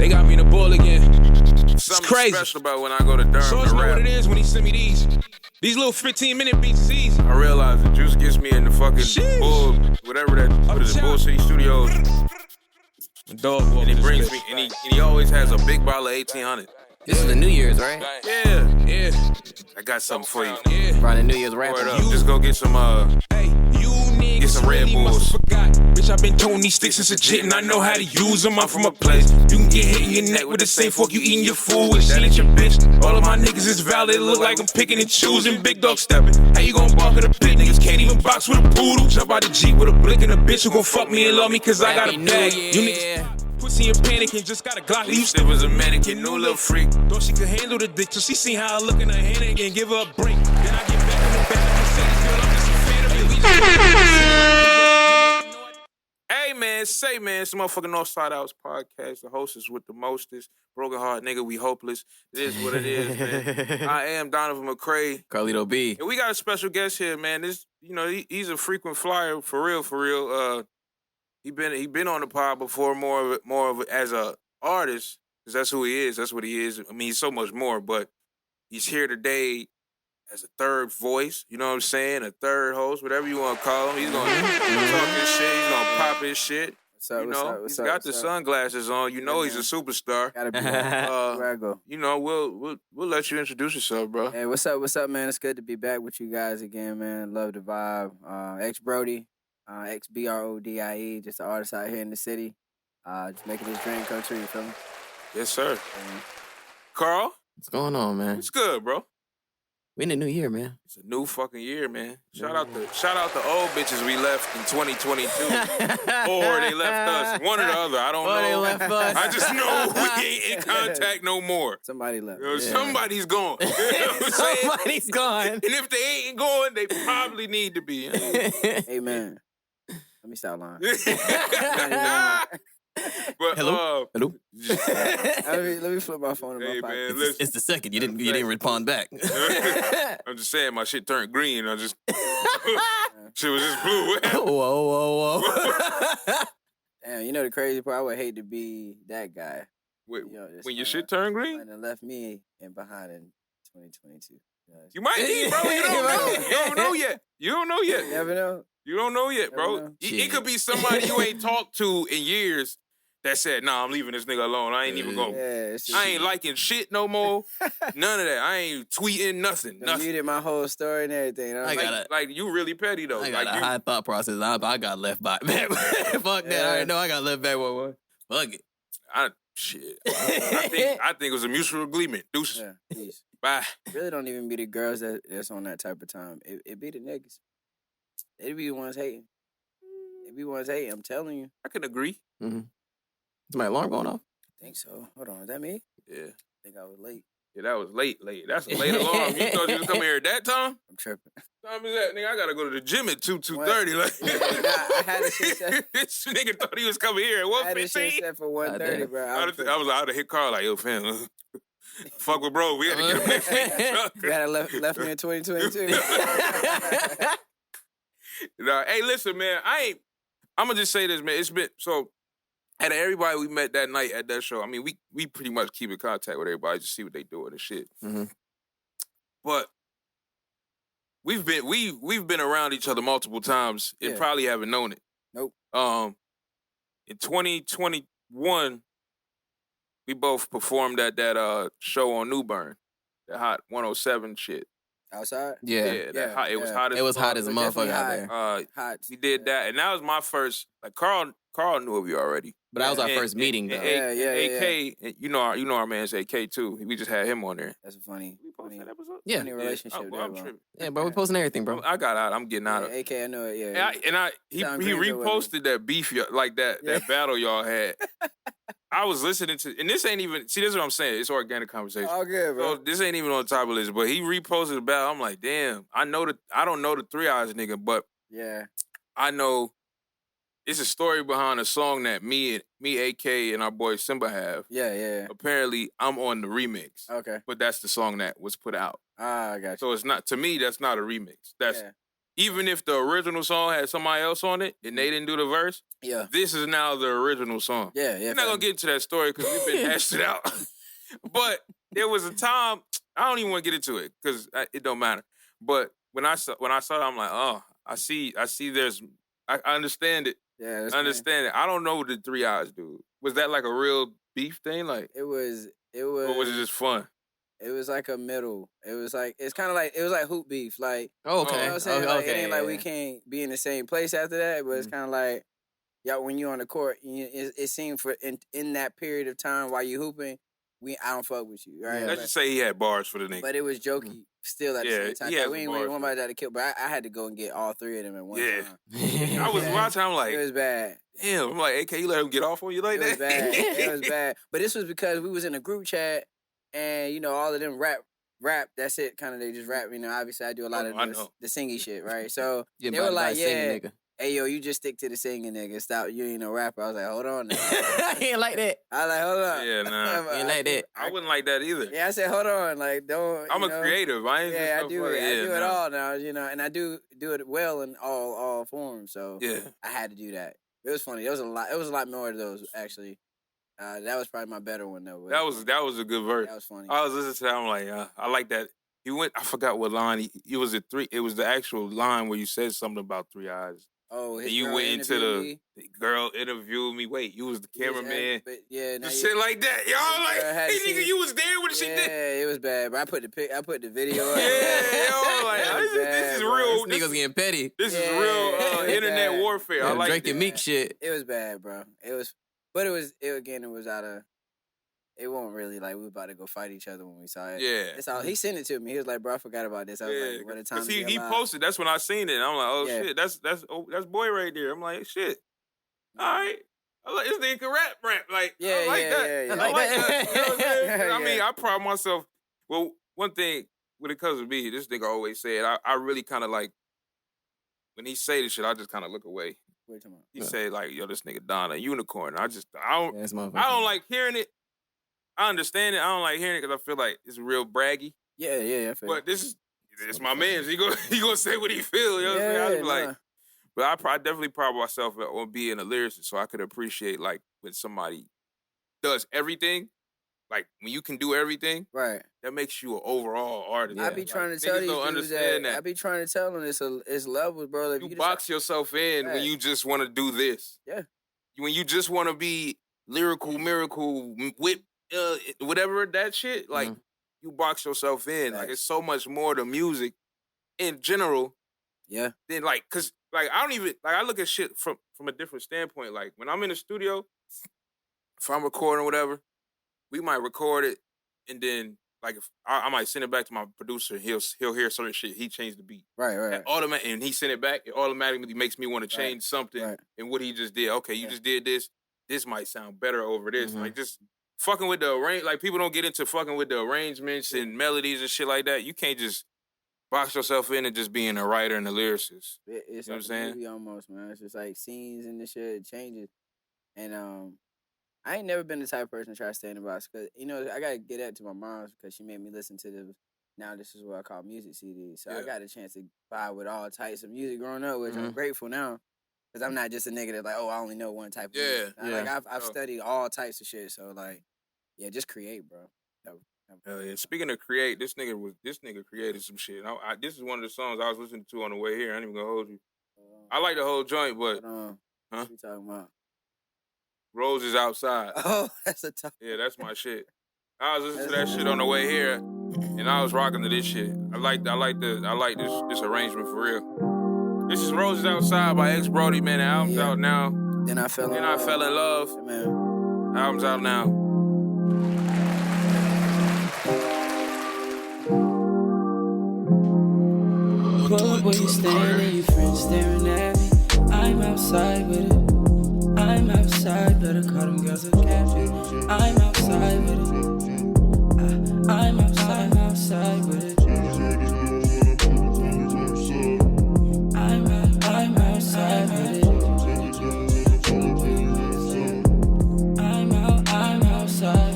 They got me in the ball again. Something crazy. special about when I go to Durham So to know rap. what it is when he send me these little 15-minute beats is easy. I realize the juice gets me in the fucking bull, whatever that, what is it, Bull City Studios. Dog and he brings me, and he always has a big bottle of 1800. This is the New Year's, right? Yeah. I got something for you. Running New Year's rapping. Just go get some, get some Red Bulls. Bitch, I've been toting these sticks since a jit and I know how to use them. I'm from a place you can get hit in your neck with the same fork you eating your food with. That ain't your bitch. All of my niggas is valid. Look like I'm picking and choosing. Big dog stepping. How you gon' bark at a pit? Niggas can't even box with a poodle. Jump out the Jeep with a blick and a bitch who gon' fuck me and love me cause I got a bag. You niggas pussy and panicking, just got a Glock. You still was a mannequin, new little freak. Thought she could handle the dick till she seen how I look in her hand and give her a break. Then I get back in the back of Mercedes, girl, I'm just a fan of it. Hey man, it's the motherfucking Northside House podcast. The host is with the mostest. Broken heart nigga, we hopeless. It is what it is, man. I am Donovan McCray. Carlito B. And we got a special guest here, man. This, he's a frequent flyer for real. He been on the pod before, more of it as a artist, because that's who he is. That's what he is. I mean, he's so much more, but he's here today as a third voice. You know what I'm saying? A third host, whatever you want to call him. He's gonna talk his shit. He's gonna pop his shit. He's got the sunglasses on. He's a superstar. Gotta be where I go. We'll let you introduce yourself, bro. Hey, what's up, man? It's good to be back with you guys again, man. Love the vibe. xBrodie. xBrodie, just an artist out here in the city. Just making his dream come true, you feel me? Yes, sir. Carl? What's going on, man? It's good, bro. We in the new year, man. It's a new fucking year, man. Shout out the old bitches we left in 2022. Or they left us. One or the other. I don't know. They left us. I just know we ain't in contact no more. Somebody left. Somebody's gone. You know what I'm saying? Somebody's gone. And if they ain't going, they probably need to be. Hey, man. Let me stop lying. But, Hello? let me flip my phone in my pocket. Man, listen. It's the second. You didn't respond back. I'm just saying my shit turned green. Shit was just blue. Whoa. Damn, the crazy part? I would hate to be that guy. Wait, when your shit turned green? And left me behind in 2022. You might be, bro. You don't know. You don't know yet. You Never know. You don't know yet, bro. It could be somebody you ain't talked to in years that said, nah, I'm leaving this nigga alone. I ain't even going. I ain't liking shit no more. None of that. I ain't tweeting nothing. You muted my whole story and everything. Like you really petty though. I got a high thought process. I got left back. Fuck that. I already know I got left back. Fuck it. I think it was a mutual agreement. Deuces. Yeah, peace. Bye. Really don't even be the girls that's on that type of time. It be the niggas. They be the ones hating. I'm telling you. I can agree. Mm-hmm. Is my alarm going off? I think so. Hold on. Is that me? Yeah. I think I was late. Yeah, that was late. That's a late alarm. You thought you was coming here at that time? I'm tripping. What time is that? Nigga, I gotta go to the gym at 2:30. Like, I had this shit set. This nigga thought he was coming here at 1:15. I had this shit set for 1:30, bro. I was out to hit Carl like, yo, fam, fuck with bro. We had to get him next week. You had left me in 2022. Nah, hey, listen, man. I'm gonna just say this, man. It's been so. Out of everybody we met that night at that show, I mean, we pretty much keep in contact with everybody to see what they doing and shit. Mm-hmm. But we've been around each other multiple times and probably haven't known it. Nope. In 2021, we both performed at that show on New Bern, the Hot 107 shit. Outside? Yeah. It was hot as it was hot as a motherfucker out there. Hot. We did that, and that was my first. Like Carl knew of you already. But that was our first meeting, though. AK, you know our man's AK too. We just had him on there. That's a funny episode. Yeah. Funny relationship. Bro, we posting everything, bro. I got out. I'm getting out of AK, I know it. He reposted that beef like that battle y'all had. I was listening to, and this ain't even. See, this is what I'm saying. It's organic conversation. All good, bro. So this ain't even on the top of the list. But he reposted the battle. I'm like, damn. I don't know the 3 Eyes nigga, but I know. It's a story behind a song that me, AK, and our boy Simba have. Yeah. Apparently, I'm on the remix. Okay. But that's the song that was put out. I got you. So it's not, to me, that's not a remix. That's even if the original song had somebody else on it and they didn't do the verse, this is now the original song. Yeah. We're not gonna get into that story because we've been hashed it out. But there was a time I don't even want to get into it because it don't matter. But when I saw it, I'm like, oh, I see. I understand it. Yeah, I understand it. I don't know what the 3 Eyes do. Was that like a real beef thing? Like it was. Or was it just fun? It was like a middle. It was like it was like hoop beef. Like okay, you know what I'm saying? Like, it ain't like we yeah. can't be in the same place after that. But it's kind of like when you on the court, it seemed for in that period of time while you hooping, I don't fuck with you, right? Let's just say he had bars for the nigga. But it was jokey still at the same time. Yeah, we ain't really one about to kill, but I had to go and get all 3 of them at one time. I was watching. I'm like, it was bad. Damn, I'm like, hey, can you let him get off on you like that? It was bad. It was bad. But this was because we was in a group chat, and all of them rap. That's it. Kind of they just rap. Obviously I do a lot of the singing shit, right? So they were like, hey, yo, you just stick to the singing, nigga. Stop. You ain't no rapper. I was like, hold on now. He ain't like that. I was like, hold on. Yeah, nah. He ain't like that. I wouldn't like that either. Yeah, I said, hold on. Like, don't. I'm a creative. I ain't I do it. I do it all. all now, and I do it well in all forms. So I had to do that. It was funny. It was a lot more of those, actually. That was probably my better one, though. That was a good verse. That was funny. I was listening to that. I'm like, I like that. He went. I forgot what line. It was the actual line where you said something about 3 Eyes. Oh, and you went into the girl interviewed me. Wait, you was the cameraman. Shit like that. Y'all like, hey nigga, you was there when she did. Yeah, it was bad. But I put the video up. Yo, like this is real. This niggas getting petty. This is real internet warfare. I like Drake and Meek shit. It was bad, bro. It was out of. It wasn't really like we were about to go fight each other when we saw it. Yeah. That's all. He sent it to me. He was like, bro, I forgot about this. I was like, what a time to be he alive. posted. That's when I seen it. And I'm like, oh shit, that's boy right there. I'm like, shit. All right. I like this nigga can rap. Like, I like that. Yeah. I like that. You know what I'm saying? I mean, I pride myself. Well, one thing when it comes to me, this nigga always said, I really kind of like, when he say this shit, I just kind of look away. What are you talking about? He say like, yo, this nigga Don a unicorn. I don't like hearing it. I understand it. I don't like hearing it because I feel like it's real braggy. Yeah. But it's my man. He gonna say what he feel. You know what I'm saying? I just be like, but I definitely pride myself on being a lyricist, so I could appreciate like when somebody does everything. Like when you can do everything, right? That makes you an overall artist. I be trying to tell these dudes that. I be trying to tell them it's levels, bro. You box yourself in when you just want to do this. Yeah. When you just want to be lyrical, miracle, whip. Whatever that shit, like you box yourself in. Like it's so much more to music in general. Yeah. Than like, cause like I don't even like I look at shit from a different standpoint. Like when I'm in the studio, if I'm recording or whatever, we might record it and then like if I might send it back to my producer, he'll hear certain shit. He changed the beat. Right. And he sent it back. It automatically makes me want to change something in what he just did. Okay, you just did this. This might sound better over this. Like just. Fucking with the like people don't get into fucking with the arrangements and melodies and shit like that. You can't just box yourself in and just being a writer and a lyricist. It's you know what I'm saying? Movie almost, man. It's just like scenes and this shit changes. And I ain't never been the type of person to try to stay in the box because I gotta get that to my mom because she made me listen to this. Now this is what I call music CDs. So I got a chance to buy with all types of music growing up, which I'm grateful now. Because I'm not just a nigga that's like, I only know one type of music. Like I've studied all types of shit. So like. Yeah, just create, bro. Hell yeah. Speaking of create, this nigga created some shit. This is one of the songs I was listening to on the way here. I ain't even gonna hold you. I like the whole joint, but what you talking about? Roses Outside. Oh, that's a tough. Yeah, that's my shit. I was listening to that shit on the way here, and I was rocking to this shit. I like this arrangement for real. This is Roses Outside by xBrodie, man. The album's out now. Then I fell in love. Man. Album's out now. What were you standing, your friends staring at me? I'm outside with it. I'm outside, better call them girls a caption. I'm outside with it. I'm outside with it. I'm outside with it. I'm outside with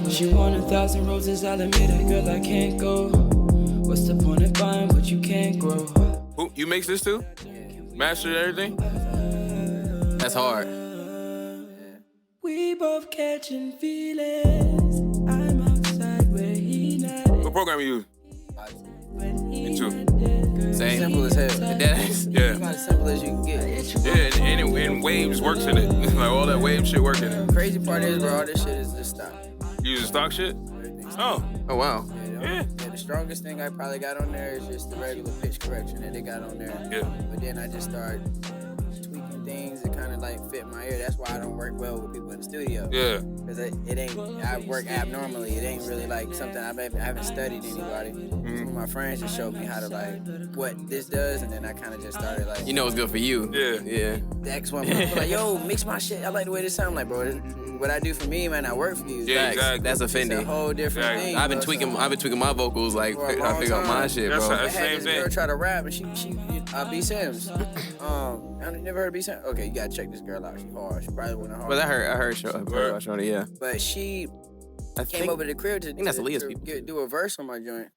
it. She want 1,000 roses, I'll admit it, girl, I can't go. What's the point of buying what you can't grow? Who you mix this too? Mastered everything? That's hard. We both catching feelings. I'm outside where he not. What program you use? Me too. Same. Simple as hell. That's, Yeah. It's about as simple as you can get. Yeah, and Waves works in it. Like all that Wave shit works in it. Crazy part is, bro, all this shit is just stock. You use the stock shit? Oh. oh, wow. Yeah. The strongest thing I probably got on there is just the regular pitch correction that they got on there. Yeah. But then I just start tweaking things that kind of like fit my ear. That's why I don't work well with people in the studio. Yeah. Because it ain't, I work abnormally. It ain't really like something I haven't studied anybody. Some of my friends just showed me how to like what this does, and then I kind of just started like, You know what's good for you. Yeah. Yeah. That's one people like, yo, mix my shit. I like the way this sound. Like, bro, what I do for me might not work for you. Yeah, Facts. exactly. That's It's offending. a whole different Exactly. thing. I've been bro. tweaking. So, I've been tweaking my vocals like For a trying to long figure out my time. shit, That's bro. how- I had Same this thing. girl try to rap, and she B Sims. I never heard of B Sims. Okay, you gotta check this girl out. She hard. She probably one of the But hardest. I heard Shorty, yeah. But she I came think, over to the crib to, think that's Aaliyah's to people. do a verse on my joint,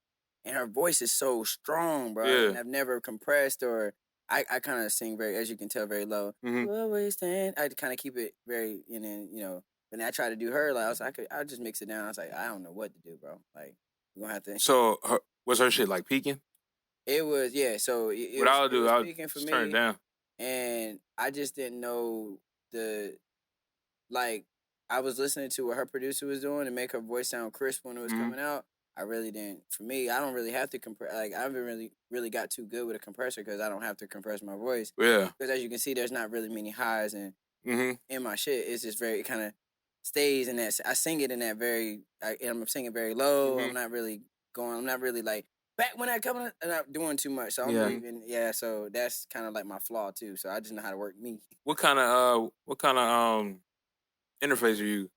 and her voice is so strong, bro. Yeah. And I've never compressed or I kind of sing very, as you can tell, very low. Mhm. Always stand. I kind of keep it very, When I try to do her, like I'll just mix it down. I was like, I don't know what to do, bro. Like we're gonna have to. So was her shit like peaking? It was, yeah. So it What I'll was do, I'll speaking for just me, turn it down. and I just didn't know I was listening to what her producer was doing to make her voice sound crisp when it was Mhm. coming out. I really didn't. For me, I don't really have to compress. Like I haven't really got too good with a compressor because I don't have to compress my voice. Yeah. Because as you can see, there's not really many highs in Mm-hmm. my shit. It's just very, it kind of stays in that. I sing it in that very. I'm singing very low. Mhm. I'm not really like back when I come. I'm not doing too much. So I'm Yeah. leaving. So that's kind of like my flaw too. So I just know how to work me. What kind of interface you use?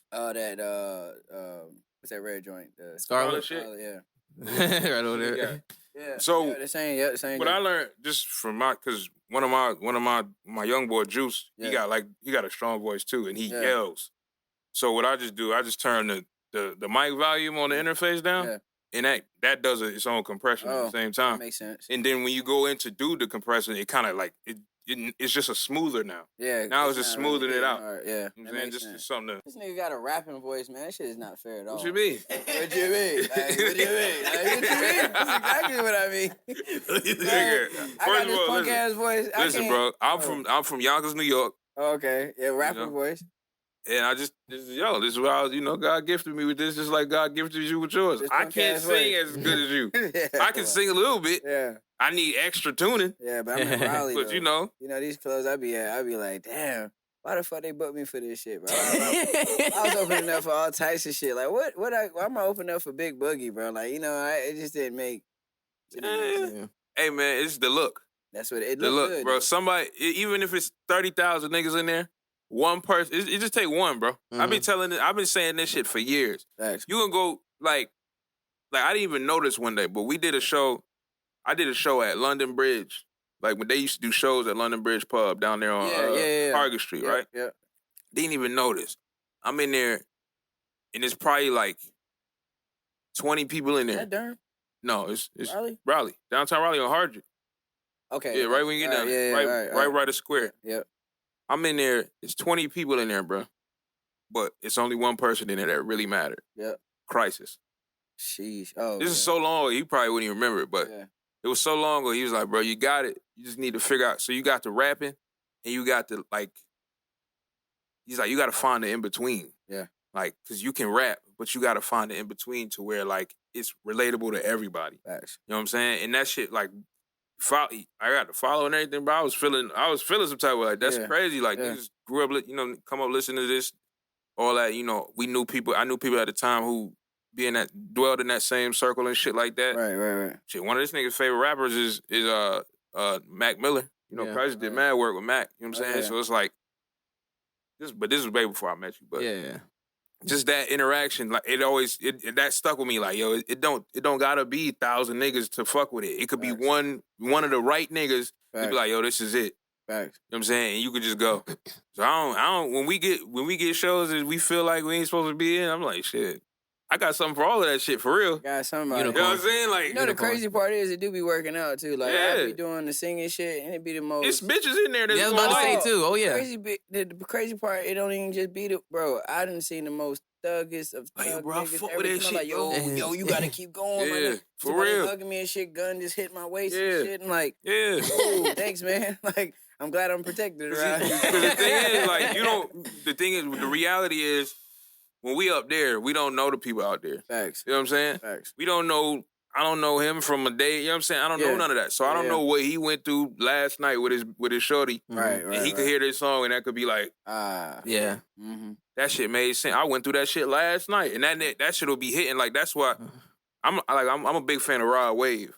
What's that red joint? Scarlet? shit? Yeah. right over there. Yeah. Yeah. So- yeah, the same. Yeah, the same. What I learned just from because one of my young boy Juice, Yeah. he got a strong voice too, and he Yeah. yells. So what I just do, I just turn the mic volume on the interface down, Yeah. and that does its own compression at the same That time. makes sense. And then when you go in to do the compression, it kind of like it's just a smoother now. Yeah. Now it's just not really smoothing it hitting out. hard. Yeah. You know That what I'm saying? makes Just sense. something to. This nigga got a rapping voice, man. That shit is not fair at all. What you mean? What you mean? Like, what you mean? Like, what you mean? That's exactly what I mean. Nigga, I got first of this all, punk listen, ass voice. I listen, can't- bro. I'm from Yonkers, New York. Okay. Yeah, rapping know? voice. And I this is what I was, God gifted me with this, just like God gifted you with yours. This I punk can't ass sing voice. as good as you. Yeah, I can sing a little bit. Yeah. I need extra tuning, Yeah, but I'm in Raleigh. but though. These clubs I be at, I be like, damn, why the fuck they booked me for this shit, bro? I was opening up for all types of shit. Like, why am I opening up for Big Boogie, bro? Like, it just didn't make. Yeah. hey man, it's the look. That's what it The looked look, good, bro. though. Somebody, even if it's 30,000 niggas in there, one person, it just take one, bro. I've been saying this shit for years. Facts. You can go like I didn't even notice one day, but we did a show. I did a show at London Bridge, like when they used to do shows at London Bridge Pub down there on Hargett Street, right? Yeah. Didn't even notice. I'm in there, and it's probably like 20 people in Is there. that Durham? No, it's Raleigh? Raleigh, downtown Raleigh on Hargett. Okay. Yeah, right when you get down there, right the square. Yep. I'm in there. It's 20 people in there, bro. But it's only one person in there that really mattered. Yep. Crisis. Sheesh. Oh. This is so long ago, he probably wouldn't even remember it, but Yeah. it was so long ago. He was like, bro, you got it. You just need to figure out. So you got the rapping, and you got the, he's like, you got to find the in-between. Yeah. Like, because you can rap, but you got to find the in-between to where, it's relatable to everybody. Facts. You know what I'm saying? And that shit, I got to follow and everything, but I was feeling some type of, that's Yeah. crazy. Like, Yeah. niggas grew up, come up listening to this, all that, I knew people at the time who dwelled in that same circle and shit like that. Right. Shit, one of this nigga's favorite rappers is Mac Miller. Yeah. Christ did mad work with Mac. You know what I'm saying? yeah. So it's like this was way before I met you. But Yeah. just that interaction, that stuck with me. Like, yo, it don't gotta be 1,000 niggas to fuck with it. It could be Facts. one of the right niggas to Facts. be like, yo, this is it. Facts. You know what I'm saying? And you could just go. So I don't when we get shows that we feel like we ain't supposed to be in, I'm like, shit. I got something for all of that shit, for real. Got somebody. You know what I'm saying? Like, you know the crazy part is it do be working out too. Like Yeah. I be doing the singing shit and it be the most. it's bitches in there that's Yeah, I was about to say too. Oh yeah. The crazy part, it don't even just be the bro. I done seen the most thuggish of Like, thug bro, I niggas fuck ever with that come out, shit, like, yo, yo. you gotta keep going, Yeah, man. for Somebody real. hugging me and shit, gun just hit my waist Yeah. and shit, and like, Yeah. oh, thanks, man. Like, I'm glad I'm protected around here. Because the thing is, like, the reality is, when we up there, we don't know the people out there. Facts. You know what I'm saying? Facts. We don't know. I don't know him from a day. You know what I'm saying? I don't know Yeah. none of that. So I don't Yeah. know what he went through last night with his shorty. Right, And he could hear this song, and that could be like, Yeah. Mm-hmm. that shit made sense. I went through that shit last night, and that shit will be hitting. Like, that's why I'm a big fan of Rod Wave.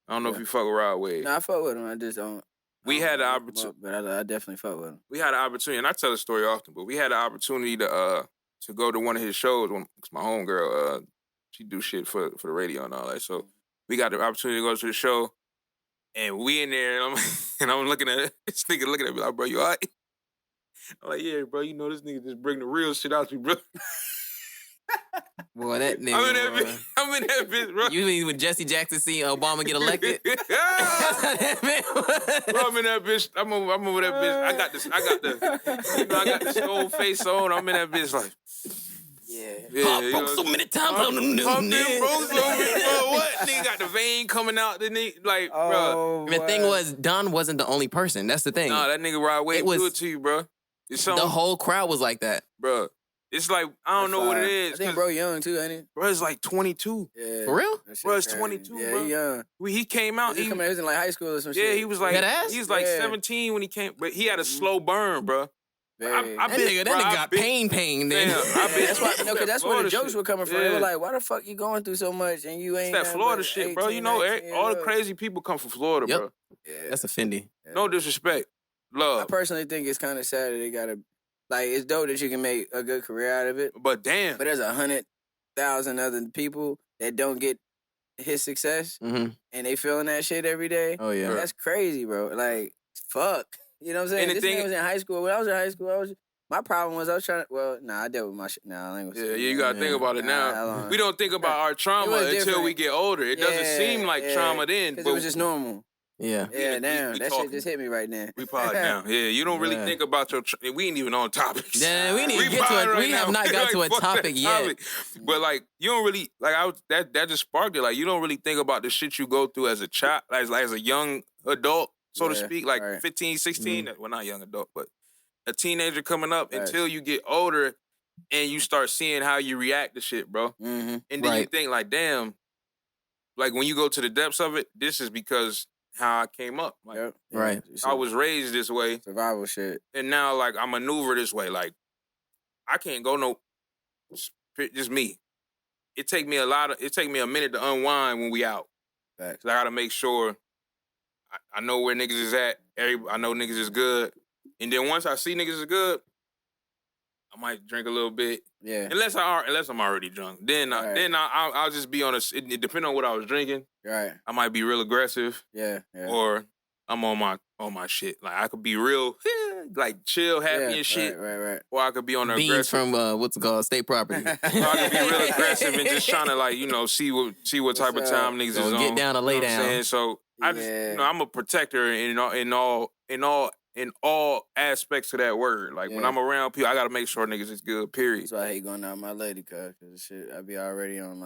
I don't know if you fuck with Rod Wave. No, I fuck with him. I just don't. We had the opportunity, but I definitely fuck with him. we had the opportunity, and I tell the story often, but we had the opportunity to go to one of his shows. Cause my homegirl, she do shit for the radio and all that. So we got the opportunity to go to the show, and we in there, and I'm looking at this nigga looking at me like, bro, you all right? I'm like, yeah, bro, you know this nigga just bring the real shit out you, bro. Boy, that nigga. I'm in that bitch, bro. You mean when Jesse Jackson see Obama get elected? Bro, I'm in that bitch. I'm over that bitch. I got the skull face on. I'm in that bitch like, I broke so many times on them broke so many, bro. niggas. What? Nigga got the vein coming out. The nigga, like, bro. The thing was, Don wasn't the only person. That's the thing. Nah, that nigga Rod Wave do it to you, bro. It's the whole crowd was like that, bro. It's like, I don't know what it is. I think bro young too, ain't he? Bro, it's like 22. Yeah. for real. Bro, it's 22, yeah, bro. he young. He came out. He was in like high school or some shit. Yeah, he was like, That ass? he was like Yeah. 17 when he came, but he had a slow burn, bro. Very. That nigga got pain. Then That's why, no, cause that's where the Florida jokes shit. were coming from. Yeah. They were like, "Why the fuck you going through so much and you ain't?" It's that Florida nothing but shit, bro. 18, You know, 19 all the years crazy people come from Florida, Yep. bro. Yeah. that's a Fendi. No disrespect. I Love. personally think it's kind of sad that they gotta, like, it's dope that you can make a good career out of it, But damn. but there's 100,000 other people that don't get his success Mm-hmm. and they feeling that shit every day. Oh yeah. That's crazy, bro. Like, fuck. You know what I'm saying? And the This thing- nigga was in high school. When I was in high school, my problem was I was trying to, well, nah, I dealt with my shit. Nah, I ain't gonna Yeah, say you that. gotta think about it now. Nah, We don't think about our trauma was until different. we get older. It doesn't seem like trauma then, Because but it was just normal. Yeah. Yeah, we damn. That talking. shit just hit me right now. we pod now. Yeah, you don't really Yeah. think about your. We ain't even on topics. Yeah, we need to get to pod it. right We have now. not got to a fuck that topic yet. topic. But like, you don't really like. That just sparked it. Like, you don't really think about the shit you go through as a child, as a young adult, so to Yeah, speak. Like right. 15, 16. Well, not young adult, but a teenager coming up Right. until you get older and you start seeing how you react to shit, bro. Mm-hmm. And then you Right. think like, damn, like when you go to the depths of it, this is because how I came up. Like, Yep. Right. I was raised this way, survival shit. and now like I maneuver this way. Like I can't go no, just me. It take me a minute to unwind when we out. Facts. 'Cause I gotta make sure I know where niggas is at. I know niggas is good, and then once I see niggas is good, I might drink a little bit. Yeah. Unless I'm already drunk, then Right. I'll just be on it depending on what I was drinking. Right. I might be real aggressive, Yeah. or I'm on my shit. Like I could be real, like chill, happy and shit, Right. or I could be on the Beans aggressive. from what's it called, state property. Or I could be real aggressive and just trying to like see what type of time niggas So is get on. down or lay You know what I'm down. saying? So I just I'm a protector in all aspects of that word. Like when Yeah. I'm around people, I gotta make sure niggas is good. Period. That's why I hate going out with my lady, cause shit, I be on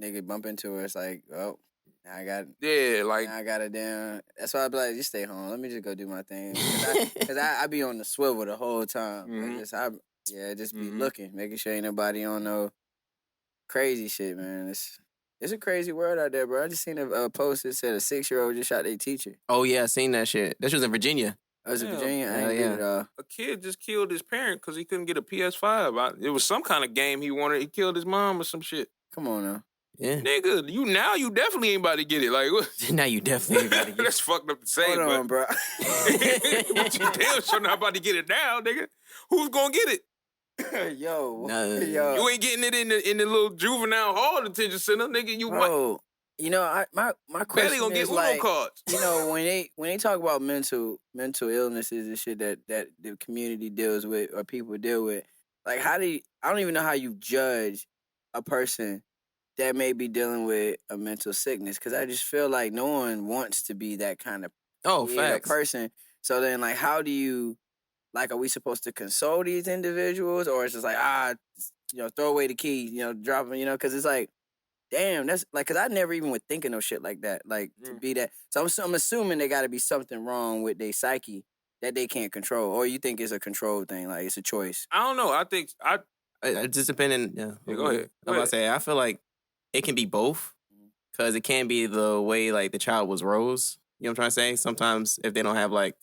nigga bump into her. It's like, oh, now I got. Yeah, like Now I got it down. That's why I be like, just stay home. Let me just go do my thing. Cause I be on the swivel the whole time. Mhm. Just be Mhm. looking, making sure ain't nobody on no crazy shit, man. It's a crazy world out there, bro. I just seen a post that said a 6-year-old just shot their teacher. Oh yeah, I seen that shit. That shit was in Virginia. I was in Yeah. Virginia. I Hell ain't yeah. get it all. a kid just killed his parent because he couldn't get a PS5. It was some kind of game he wanted. He killed his mom or some shit. Come on now. Yeah. Nigga, you definitely ain't about to get it. Like, what? Now you definitely gotta get. That's fucked up to say, Hold on, bro. but you damn sure not about to get it now, nigga. Who's gonna get it? Yo, Nah. yo. You ain't getting it in the little juvenile hall detention center, nigga. You might Bro, you know, my barely question gonna get is Uno like, cards. you know, when they talk about mental illnesses and shit that the community deals with or people deal with, like, how do you? I don't even know how you judge a person that may be dealing with a mental sickness, because I just feel like no one wants to be that kind of facts. person. So then, like, how do you? Like, are we supposed to console these individuals, or it's just like, throw away the key, drop them, because it's like, damn, that's like, because I never even would think of no shit like that, like to be that. So I'm assuming there got to be something wrong with their psyche that they can't control, or you think it's a control thing, like it's a choice. I don't know. I think It just depending. Yeah, go ahead. I'm about to say, I feel like it can be both, because it can be the way like the child was raised. You know what I'm trying to say? Sometimes if they don't have like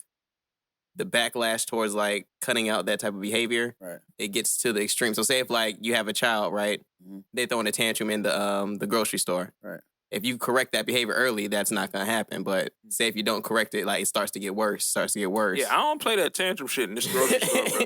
the backlash towards like cutting out that type of behavior, Right. it gets to the extreme. So say if like you have a child, right, they throwing a tantrum in the grocery store. Right. If you correct that behavior early, that's not gonna happen. But say if you don't correct it, like it starts to get worse. Yeah, I don't play that tantrum shit in this grocery store, bro.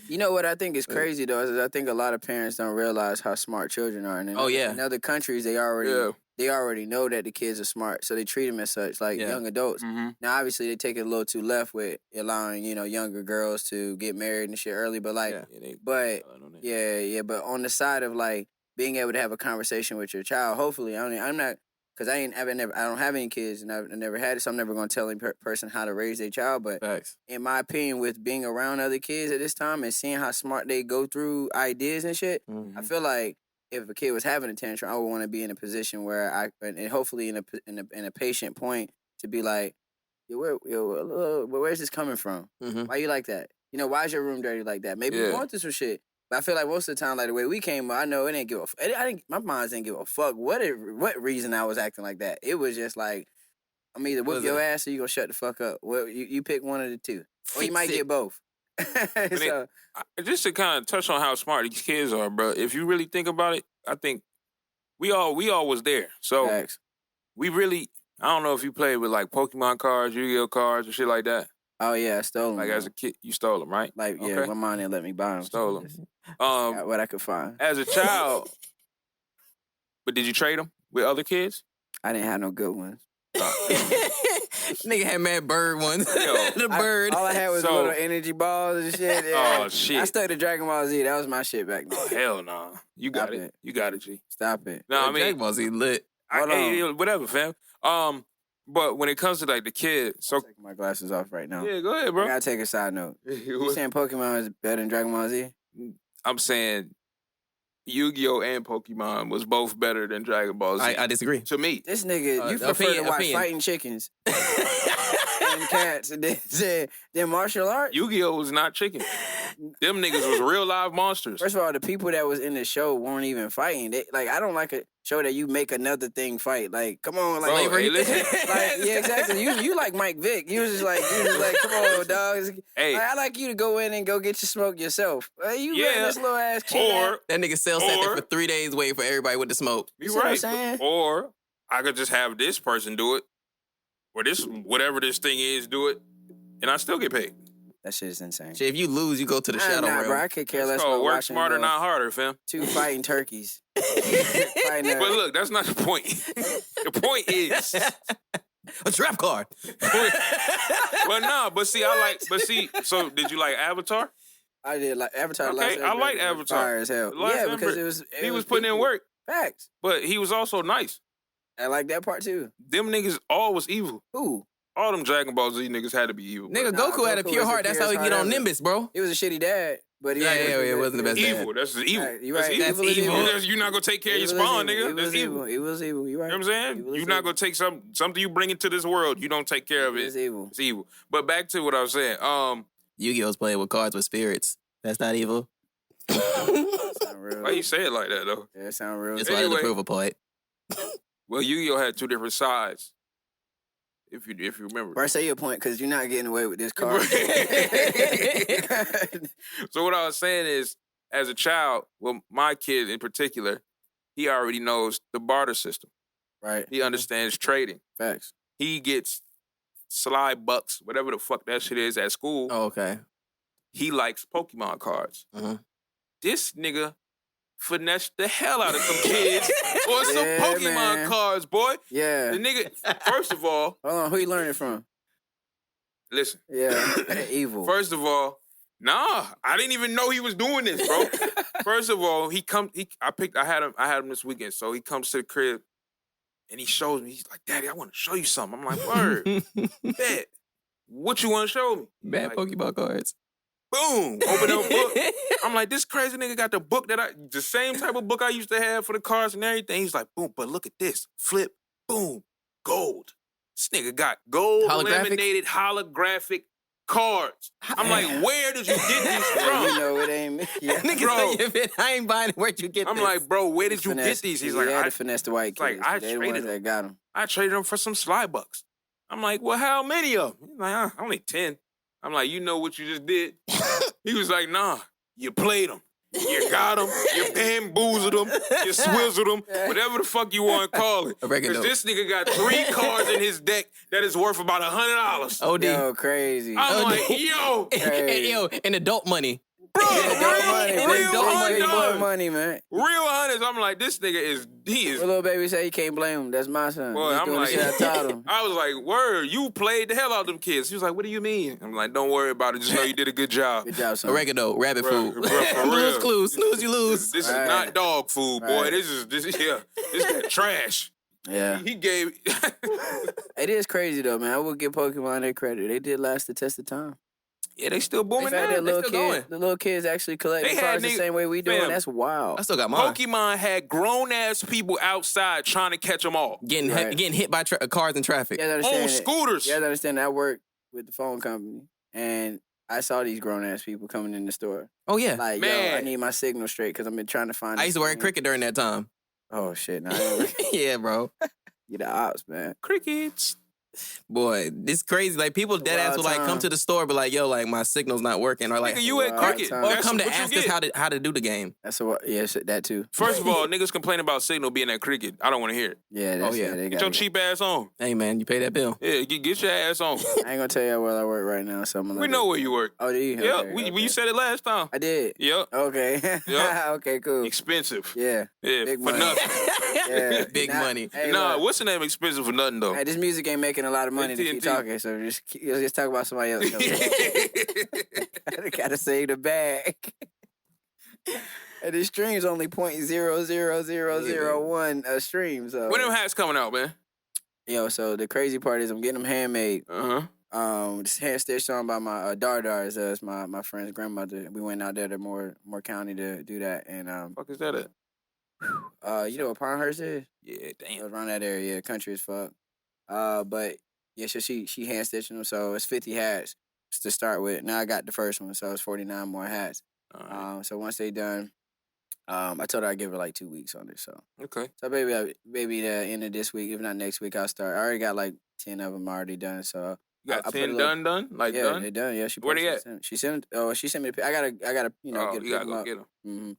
You know what I think is crazy though is I think a lot of parents don't realize how smart children are. And in other countries, they already know that the kids are smart, so they treat them as such, like young adults. Mm-hmm. Now, obviously, they take it a little too left with allowing younger girls to get married and shit early. But like, but on the side of like being able to have a conversation with your child, hopefully, I'm not. Because I don't have any kids, and I've never had it, so I'm never going to tell any person how to raise their child. But in my opinion, with being around other kids at this time and seeing how smart they go through ideas and shit, I feel like if a kid was having a tantrum, I would want to be in a position where and hopefully in a patient point to be like, where's this coming from? Why you like that? Why is your room dirty like that? Maybe you want this some shit. But I feel like most of the time, like the way we came up, I know it didn't give my mom didn't give a fuck what reason I was acting like that. It was just like, I'm either whip your ass or you gonna shut the fuck up. Well, you pick one of the two, or you might get both. So, just to kind of touch on how smart these kids are, bro. If you really think about it, I think we all was there. So we really, I don't know if you played with like Pokemon cards, Yu-Gi-Oh cards, or shit like that. Oh yeah, I stole them. Like as a kid, you stole them, right? Like my mom didn't let me buy them. Stole them. What I could find as a child. But did you trade them with other kids? I didn't have no good ones. Nigga had mad bird ones. The bird. All I had was little energy balls and shit. Yeah. Oh shit! I stuck to Dragon Ball Z. That was my shit back then. Oh hell no! Nah. You got it. You got it, G. Stop it. No, I mean Dragon Ball Z lit. Whatever, fam. But when it comes to like the kid, so I'm taking my glasses off right now. Yeah, go ahead, bro. I gotta take a side note. You saying Pokemon is better than Dragon Ball Z? I'm saying Yu-Gi-Oh and Pokemon was both better than Dragon Ball Z. I disagree. To me, this nigga, you prefer to watch fighting chickens and cats, and then martial arts. Yu-Gi-Oh was not chicken. Them niggas was real live monsters. First of all, the people that was in the show weren't even fighting. I don't like a show that you make another thing fight. Like, come on, like, bro, hey, listen. Yeah, exactly. You like Mike Vick. You was just like, come on, dog. Hey, I like you to go in and go get your smoke yourself. You letting this little ass kid. Or that nigga sat there for 3 days waiting for everybody with the smoke. You right. What I'm saying? Or I could just have this person do it, or this whatever this thing is do it, and I still get paid. That shit is insane. Shit, if you lose, you go to the shadow realm. Bro, I could care less about work watching smarter, not harder, fam. Two fighting turkeys. But look, that's not the point. The point is a trap card. But so did you like Avatar? I did like Avatar. Okay, I like Avatar. Fire as hell. Yeah, because he was putting in work. Facts. But he was also nice. I like that part too. Them niggas all was evil. Who? All them Dragon Ball Z niggas had to be evil. Nigga, Goku had a pure heart. That's how he get on Nimbus, bro. He was a shitty dad, but it wasn't the best evil. dad. That's evil. You right. That's evil. You're not gonna take care of your spawn, nigga. That's evil. It was evil. You right. You know what I'm saying? You're not gonna take something you bring into this world. You don't take care of it. It's evil. It's evil. But back to what I was saying. Yu-Gi-Oh's playing with cards with spirits. That's not evil. Why you say it like that though? Yeah, it sound real. It's why to prove a point. Well, Yu-Gi-Oh had two different sides. If you remember. Bro, say your point, because you're not getting away with this card. So what I was saying is, as a child, well, my kid in particular, he already knows the barter system. Right. He understands trading. Facts. He gets sly bucks, whatever the fuck that shit is at school. Oh, okay. He likes Pokemon cards. This nigga finessed the hell out of some kids or some Pokemon cards, boy. Yeah. The nigga, first of all. Hold on, who you learning from? Listen. Yeah, evil. First of all, Nah, I didn't even know he was doing this, bro. First of all, I had him this weekend, so he comes to the crib and he shows me. He's like, Daddy, I want to show you something. I'm like, word, bet. What you want to show me? Bad like, Pokeball cards. Boom, open up book. I'm like, this crazy nigga got the book the same type of book I used to have for the cards and everything. He's like, boom, but look at this. Flip, boom, gold. This nigga got gold laminated holographic cards. I'm like, where did you get these from? You know it ain't me. Yeah. Nigga, I ain't buying it. Where'd you get this? I'm like, bro, where did you get these? He's like, I had to finesse the white kids. Like, They the ones that got them. I traded them for some slide bucks. I'm like, well, how many of them? He's like, only 10. I'm like, you know what you just did? He was like, nah, you played them. You got them, you bamboozled them, you swizzled them, whatever the fuck you want to call it. Because this nigga got 3 cards in his deck that is worth about $100. OD. Yo, crazy. I'm like, yo. Yo, and adult money. Bro, Real money, man. Real honest. I'm like, this nigga is. Well, little baby say you can't blame him. That's my son. Boy, I'm like, I taught him. I was like, word, you played the hell out of them kids. He was like, what do you mean? I'm like, don't worry about it. Just know you did a good job. Good job, son. Oregano, rabbit food. Bro, for real. Lose clues. Snooze, you lose. This is not dog food, boy. This is that trash. Yeah. He gave. It is crazy though, man. I will give Pokemon their credit. They did last the test of time. Yeah, they still booming now. They still going. The little kids actually collect cards the same way we do, and that's wild. I still got mine. Pokemon had grown-ass people outside trying to catch them all. Getting hit by cars in traffic. On scooters. You guys understand that I work with the phone company, and I saw these grown-ass people coming in the store. Oh, yeah. Like, man. Yo, I need my signal straight because I've been trying to find I used to work at Cricket during that time. Oh, shit. Nah, yeah, bro. You the ops, man. Crickets. Boy, this crazy. Like, people dead ass will, like, come to the store, but like, yo, like, my signal's not working. Or, like, nigga, you at Cricket. Or come to ask us how to do the game. That's what, yeah, that too. First of all, niggas complain about signal being at Cricket. I don't want to hear it. Yeah, that's they get your cheap ass on. Hey, man, you pay that bill. Yeah, get your ass on. I ain't gonna tell you where I work right now, so I'm gonna we know where you work. Oh, do you? Yeah, Okay, you said it last time. I did. Yep. Okay. Yep. Okay, cool. Expensive. Yeah. Yeah, Big for money. nothing. Yeah. Big money. Hey, what's the name expensive for nothing, though? Hey, this music ain't making a lot of money to keep talking, so just talk about somebody else. I gotta save the bag. And the stream's only 0.00001 stream. So When them hats coming out, man? Yo, so the crazy part is I'm getting them handmade. Just hand stitched on by my Dardars. It's my friend's grandmother. We went out there to Moore County to do that. And fuck is that at? You know what Pinehurst is? Yeah, damn. Around that area, country as fuck. But yeah, so she hand stitching them. So it's 50 hats to start with. Now I got the first one, so it's 49 more hats. Right. So once they done, I told her I'd give her like 2 weeks on it. So okay. So maybe the end of this week, if not next week, I'll start. I already got like 10 of them already done. So you got 10 done? Like yeah, done? They done. Yeah, Where they at? She sent me. I gotta get you gotta go get them. Mm-hmm.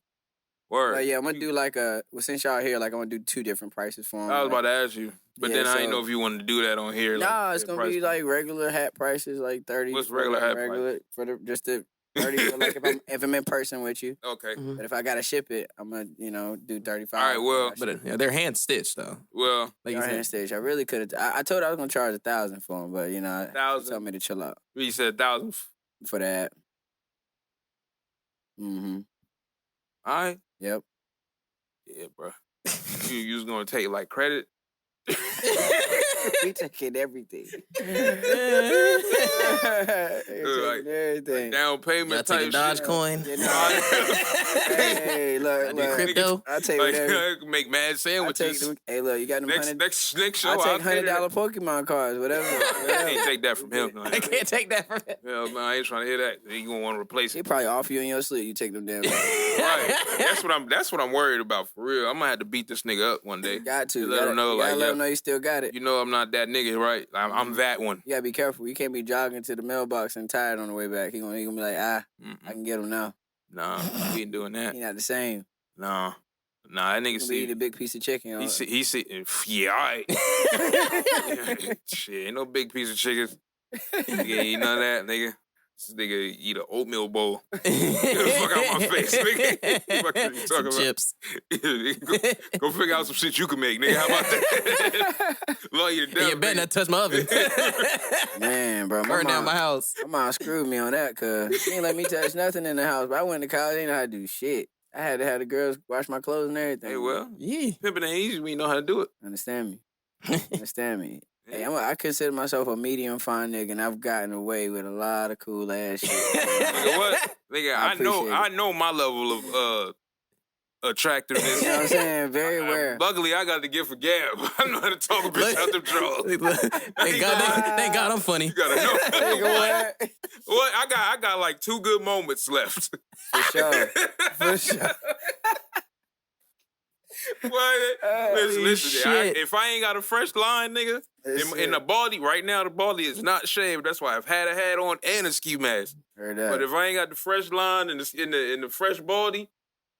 Word. But yeah, I'm gonna do like since y'all here, like I'm gonna do 2 different prices for them. I was about to ask you, but then I didn't know if you wanted to do that on here. Nah, it's gonna be like regular hat prices, like 30. What's regular hat price? For the 30. So like if I'm in person with you. Okay. Mm-hmm. But if I gotta ship it, I'm gonna do 35. All right. Well, but they're hand stitched though. Well, like they're hand stitched. I really could have. I told her I was gonna charge 1,000 for them, but she 1,000. told me to chill out. You said 1,000 for that. Mm-hmm. All right. Yep. Yeah, bro. you was gonna take like credit? We taking everything. Everything. Down payment type shit. Dogecoin. Hey, look. Crypto. I'll take whatever. Make mad sandwiches. Hey, look, you got them next show. I'll take $100 Pokemon cards, whatever. I can't take that from him. I can't take that from him. Hell no, I ain't trying to hear that. You gonna want to replace it. He probably off you in your sleep. You take them damn. Right. That's what I'm worried about for real. I'm gonna have to beat this nigga up one day. Got to. Let him know, let him know you still got it. You know I'm not that nigga, right? I'm that one. You gotta be careful. You can't be jogging to the mailbox and tired on the way back. He gonna be like, I can get him now. Nah, we ain't doing that. He not the same. Nah, that nigga see eat a big piece of chicken. He see. Yeah, all right. Shit, ain't no big piece of chicken. Nigga, ain't none of that, nigga. This nigga eat an oatmeal bowl. Get the fuck out my face, nigga. What are you talking Some about? chips. Go figure out some shit you can make, nigga. How about that? Love you to death. You better not touch my oven. Man, bro. Burn down my house. My mom screwed me on that, cuz she ain't let me touch nothing in the house. But I went to college, I didn't know how to do shit. I had to have the girls wash my clothes and everything. Hey, well, Yeah. pimping ain't easy when you know how to do it. Understand me. Understand me. Hey, I consider myself a medium fine nigga, and I've gotten away with a lot of cool ass shit. Nigga, what? Nigga, I know my level of attractiveness. You know what I'm saying? Very rare. Luckily, I got the gift of gab. I know how to talk a bitch out them drawers. Thank God I'm funny. You gotta know. Nigga, what? What? I got like 2 good moments left. For sure. For sure. What? Listen, shit. if I ain't got a fresh line, nigga, in the baldy, right now the baldy is not shaved. That's why I've had a hat on and a ski mask. Heard that. But if I ain't got the fresh line in the fresh baldy,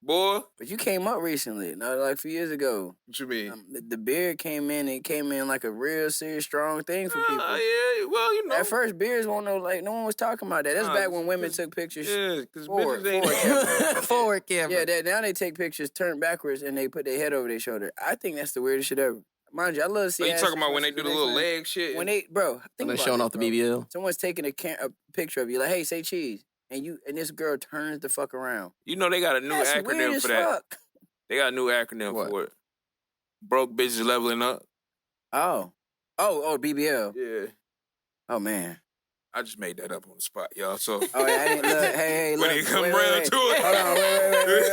boy. But you came up recently, no, like a few years ago. What you mean? The beard came in, and it came in like a real serious, strong thing for people. Yeah, well, you know. At first, beards won't know, like, no one was talking about that. That's back when women took pictures. Yeah, because Forward bitches ain't. Forward camera. Yeah, now they take pictures turned backwards and they put their head over their shoulder. I think that's the weirdest shit ever. Mind you, I love to see. Are you talking about when they do the little leg shit? When they, bro, And think they're about showing this, off the bro. BBL. Someone's taking a picture of you, like, hey, say cheese. And this girl turns the fuck around. You know they got a new That's weird acronym as for that. fuck. They got a new acronym What? for it. Broke bitches leveling up. Oh, BBL. Yeah. Oh man. I just made that up on the spot, y'all. So Oh, yeah, I didn't look. Hey, look. when it come wait, around wait. to it. Hold on,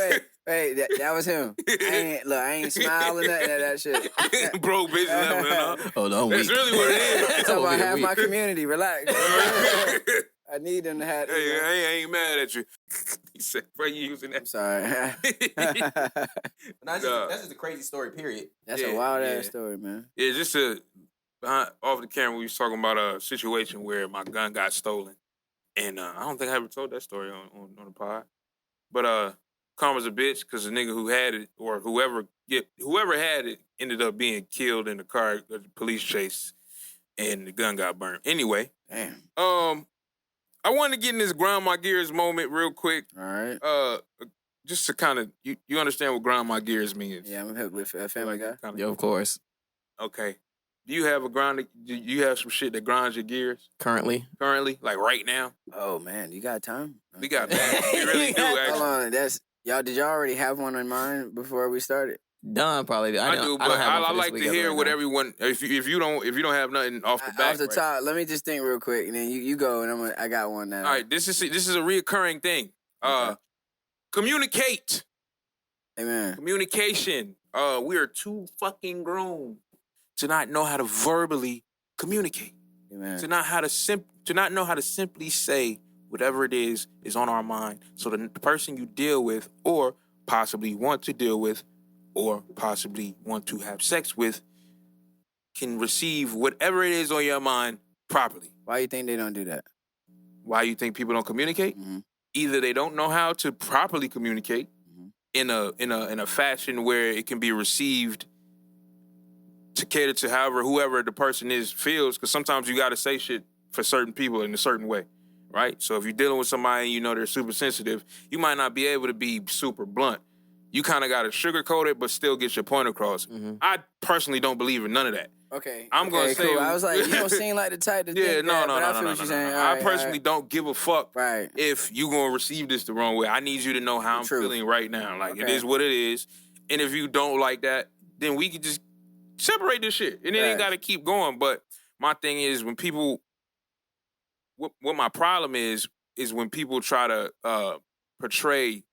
wait. Hey, that was him. I ain't smiling at that shit. Broke bitches leveling up. Hold on, That's really what it is. Talking about half weak. my community. Relax. I need them to have. Hey, I ain't mad at you. He said, bro, you using I'm that. sorry. That's just a crazy story, period. That's Yeah, a wild yeah. ass story, man. Yeah, just off the camera, we was talking about a situation where my gun got stolen. And I don't think I ever told that story on the pod. But karma's a bitch because the nigga who had it or whoever had it ended up being killed in the car, police chase, and the gun got burned. Anyway, Damn. I wanted to get in this grind my gears moment real quick. All right. Just to kind of you understand what grind my gears means. Yeah, I'm hip with Family Guy. Yeah, of course. Okay. Do you have do you have some shit that grinds your gears Currently. like right now? Oh man, you got time? We got that. We really do, Hold actually. on, did y'all already have one in mind before we started? Don probably. I do, but don't have one I for this like week to as of hear right what now. everyone. If you don't have nothing off the back, Off the right? top, let me just think real quick, and then you go, and I got one now. All right, this is a reoccurring thing. Okay. Communicate. Amen. Communication. We are too fucking grown to not know how to verbally communicate. Amen. To not know how to simply say whatever it is on our mind, so the person you deal with, or possibly want to deal with, or possibly want to have sex with, can receive whatever it is on your mind properly. Why you think they don't do that? Why you think people don't communicate? Mm-hmm. Either they don't know how to properly communicate in a fashion where it can be received to cater to whoever the person is feels, because sometimes you got to say shit for certain people in a certain way, right? So if you're dealing with somebody and you know they're super sensitive, you might not be able to be super blunt. You kind of got to sugarcoat it, but still get your point across. Mhm. I personally don't believe in none of that. Okay. I'm gonna say- cool. I was like, you don't seem like the type to Yeah, think no. that, but I feel what you're saying. All I right, personally don't give a fuck Right. if you gonna receive this the wrong way. I need you to know how I'm True. feeling right now. Like, it Okay. is what it is. And if you don't like that, then we could just separate this shit. And it ain't Facts. got to keep going. But my thing is, when people, what my problem is when people try to portray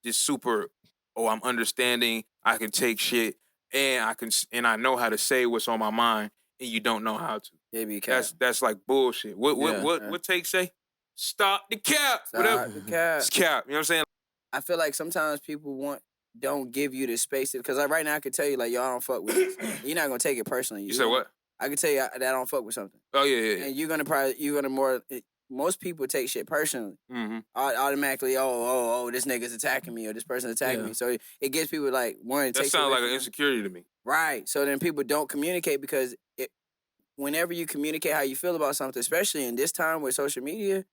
this super, I'm understanding, I can take shit, and I know how to say what's on my mind, and you don't know how to. Yeah, be cap. That's like bullshit. What Yeah. take say? Stop the cap. Stop Whatever. the cap. It's cap. You know what I'm saying? I feel like sometimes people don't give you the space because right now I could tell you like y'all don't fuck with this. You're not gonna take it personally. You said what? I could tell you that I don't fuck with something, Oh yeah. and you're gonna most people take shit personally. Mm-hmm. Automatically, this nigga's attacking me or this person's attacking Yeah. me. So it gets people like one. That sounds like an insecurity to me. Right. So then people don't communicate because whenever you communicate how you feel about something, especially in this time with social media,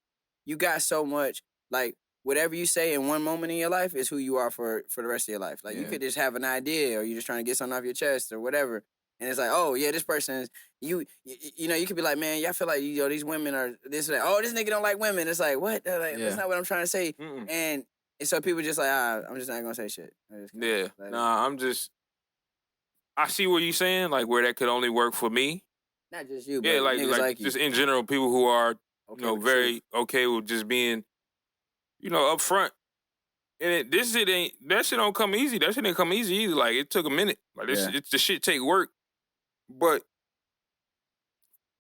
you got so much, like, whatever you say in one moment in your life is who you are for the rest of your life. Like, you could just have an idea, or you're just trying to get something off your chest or whatever. And it's like, oh, yeah, this person is, you know, you could be like, man, y'all feel like, you know, these women are this or that. Oh, this nigga don't like women. It's like, what? That's not what I'm trying to say. And so people just like, I'm just not going to say shit. I see what you're saying, like, where that could only work for me. Not just you, but Yeah, niggas like you. just in general, people who are, Okay you know, with very okay with just being, you know, upfront. And that shit don't come easy. That shit didn't come easy either. Like, it took a minute. Like, the shit take work. But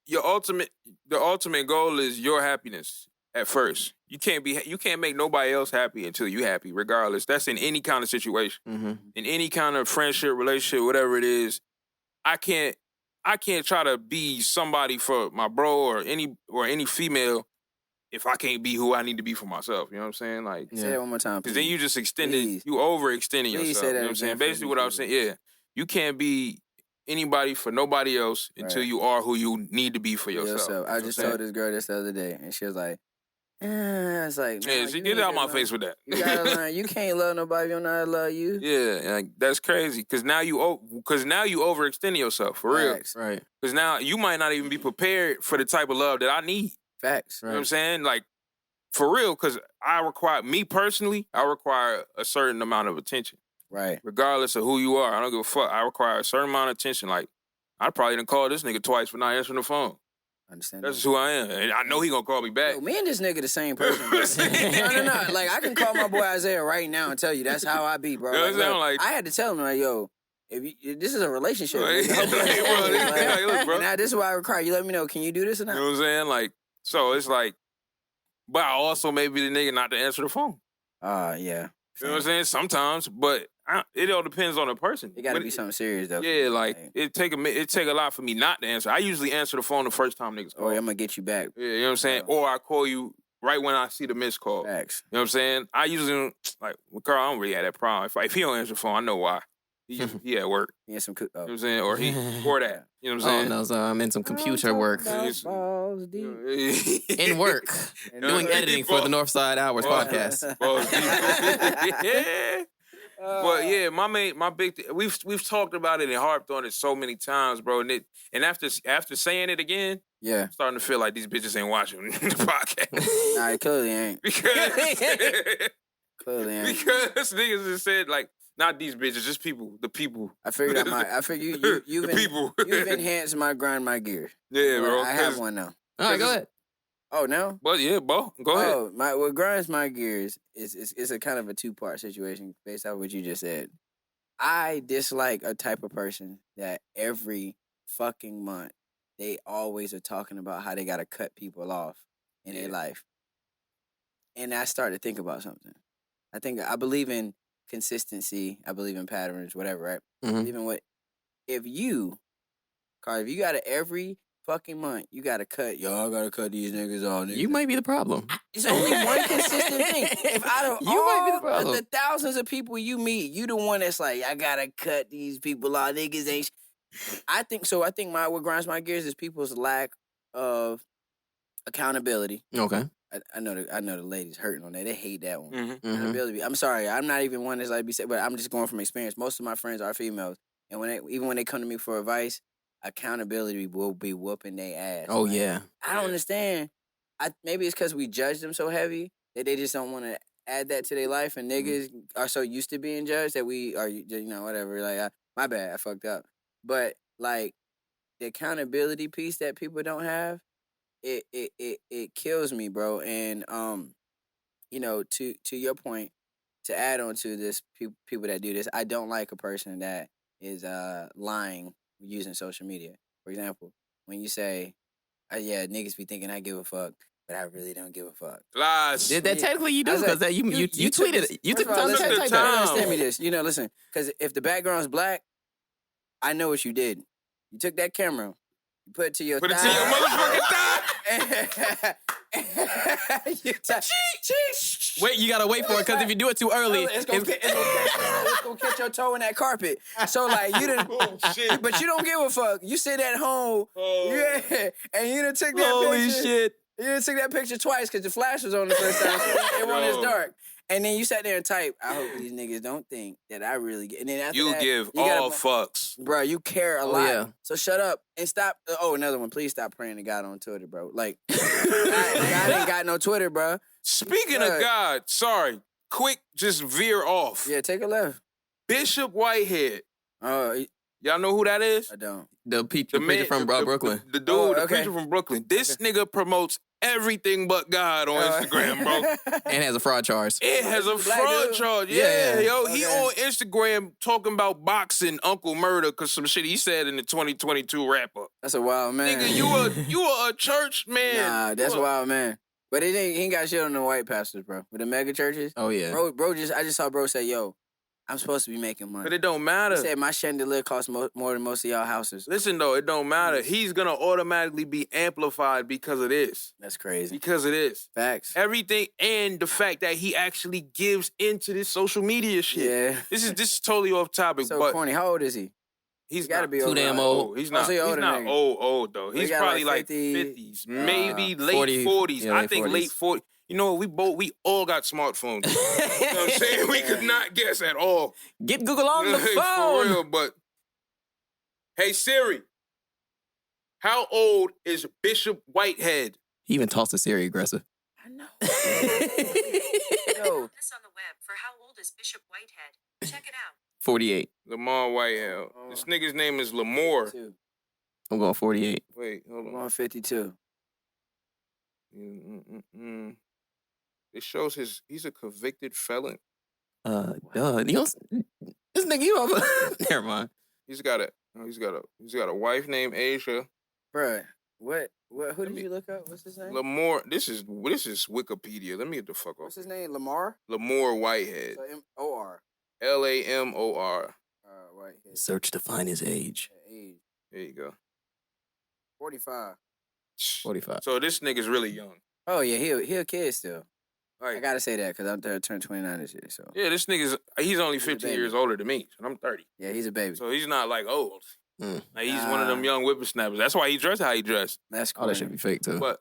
the ultimate goal is your happiness at first. You can't make nobody else happy until you happy, regardless. That's in any kind of situation. In any kind of friendship, relationship, whatever it is. I can't try to be somebody for my bro or any female if I can't be who I need to be for myself. You know what I'm saying? Like, say that one more time, because then you just Please. you overextending Please yourself. say that You know what I'm again saying? for Basically me, what I was please. saying, you can't be anybody for nobody else until you are who you need to be for yourself. I just told this girl this the other day, and she was like, it's like, nah, she get out my face with that. You gotta learn. You can't love nobody if you don't know how to love you. Yeah, like, that's crazy. Because now you overextending yourself, for real. Right. Because now you might not even be prepared for the type of love that I need. Facts. You know what I'm saying? Like, for real, because I require a certain amount of attention. Right. Regardless of who you are. I don't give a fuck. I require a certain amount of attention. Like, I probably done called this nigga twice for not answering the phone. Understand That's just who I am. And I know he gonna call me back. Yo, me and this nigga the same person. No. Like, I can call my boy Isaiah right now and tell you that's how I be, bro. You know what I'm saying? Like, I had to tell him, like, yo, if this is a relationship. Like, nigga. look, bro. Now, this is what I require. You let me know, can you do this or not? You know what I'm saying? Like, so it's like, but I also may be the nigga not to answer the phone. Yeah. You know what I'm saying? Sometimes, but it all depends on the person. It got to be something serious, though. Yeah, like, it take a lot for me not to answer. I usually answer the phone the first time niggas call. I'm going to get you back. Yeah, you know what I'm saying? Or I call you right when I see the missed call. Facts. You know what I'm saying? I usually, like, with Carl, I don't really have that problem. If he don't answer the phone, I know why. He at work. He had some You know what I'm saying? Or that. You know what I'm saying? No, so I'm in some computer work. Balls deep. In work. Doing editing for the Northside Hours podcast. Yeah. But yeah, my big we've talked about it and harped on it so many times, bro. And after saying it again, I'm starting to feel like these bitches ain't watching the podcast. Nah, it clearly ain't. Clearly ain't. Because niggas just said, like, not these bitches, just people. The people. I figured you've enhanced my grind, my gear. Yeah, bro. I have one now. All right, go ahead. Oh, no? But yeah, bro, go ahead. Oh, what grinds my gears is a kind of a two-part situation based off what you just said. I dislike a type of person that every fucking month they always are talking about how they got to cut people off in their life. And I started to think about something. I believe in consistency. I believe in patterns, whatever, right? I believe in if you got to every fucking month, you got to cut. Yo, I got to cut these niggas off. You might be the problem. It's only one consistent thing. If out of the thousands of people you meet, you the one that's like, I got to cut these people off. Niggas ain't. I think what grinds my gears is people's lack of accountability. Okay. I know the ladies hurting on that. They hate that one. Mm-hmm. I'm sorry. I'm not even one that's like be said, but I'm just going from experience. Most of my friends are females, and even when they come to me for advice, accountability will be whooping their ass. Oh, like, yeah. I don't understand. Maybe it's because we judge them so heavy that they just don't want to add that to their life, and niggas are so used to being judged that we are, whatever. Like, my bad, I fucked up. But like the accountability piece that people don't have. It kills me, bro. And to your point, to add on to this, people that do this, I don't like a person that is lying using social media. For example, when you say, niggas be thinking I give a fuck, but I really don't give a fuck. Lies. That technically you do, because you tweeted. You took the time to type that. Understand me this. Listen, because if the background's black, I know what you did. You took that camera, you put it to your thigh. Put it to your motherfucking thigh. Wait, you gotta wait for it, because if you do it too early, it's gonna catch your toe in that carpet. So like you didn't, but you don't give a fuck. You sit at home, and you done took that Holy picture. shit. You didn't see that picture twice because the flash was on the first time. So it wasn't as dark. And then you sat there and typed, I hope these niggas don't think that I really get. And then after You that, give you gotta- all fucks. Bro, you care a lot. yeah. So shut up and stop. Oh, another one. Please stop praying to God on Twitter, bro. Like, God ain't got no Twitter, bro. Speaking of God, sorry, quick, just veer off. Yeah, take a left. Bishop Whitehead. Oh, Y'all know who that is? I don't. The preacher from Brooklyn. The dude, Oh, the okay. preacher from Brooklyn. This nigga promotes everything but God on Instagram, bro. And has a fraud charge. It has a Black fraud dude? charge. Yeah, Yeah, yeah. yo. He Okay. on Instagram talking about boxing Uncle Murder because some shit he said in the 2022 wrap-up. That's a wild man. Nigga, you a church man. Nah, that's You a- wild man. But he ain't got shit on the white pastors, bro. With the mega churches. Oh, yeah. Bro, I just saw bro say, yo, I'm supposed to be making money. But it don't He matter. said my chandelier costs more than most of y'all houses. Listen, though, it don't matter. He's going to automatically be amplified because of this. That's crazy. Because of this. Facts. Everything and the fact that he actually gives into this social media shit. Yeah. This is totally off topic, So but corny. How old is he? he's He gotta not be too over damn like- old. He's Oh, not. so he He's older not nigga. old though. He He's got probably like 50, 50s, maybe late 40, 40s. yeah, I late think 40s. late 40s. You know what? We all got smartphones. You know what I'm saying? We could not guess at all. Get Google on the For phone. real, but hey Siri, how old is Bishop Whitehead? He even tossed a Siri aggressive. I know. Yo. Yo. This on the web for how old is Bishop Whitehead. Check it out. 48. Lamar Whitehead. This nigga's name is Lamore. I'm going 48. Wait, hold I'm on. on 52. It shows he's a convicted felon. Duh. You don't, this nigga, you over. Never mind. He's got a wife named Asia. Bruh, who did you look up? What's his name? Lamore. This is Wikipedia. Let me get the fuck off. What's his name? Lamar? Lamore Whitehead. So M-O-R. Lamor. Whitehead. Search to find his age. Age. There you go. 45. 45. So this nigga's really young. Oh, yeah, he a kid still. I Like, gotta say that because I'm turned 29 this year, so. yeah, this he's only He's a 15 baby. years older than me, and I'm 30. Yeah, he's a baby. So he's not like old. Mm. Like he's one of them young whippersnappers. That's why he dressed how he dressed. That's cool. All that should be fake, too. But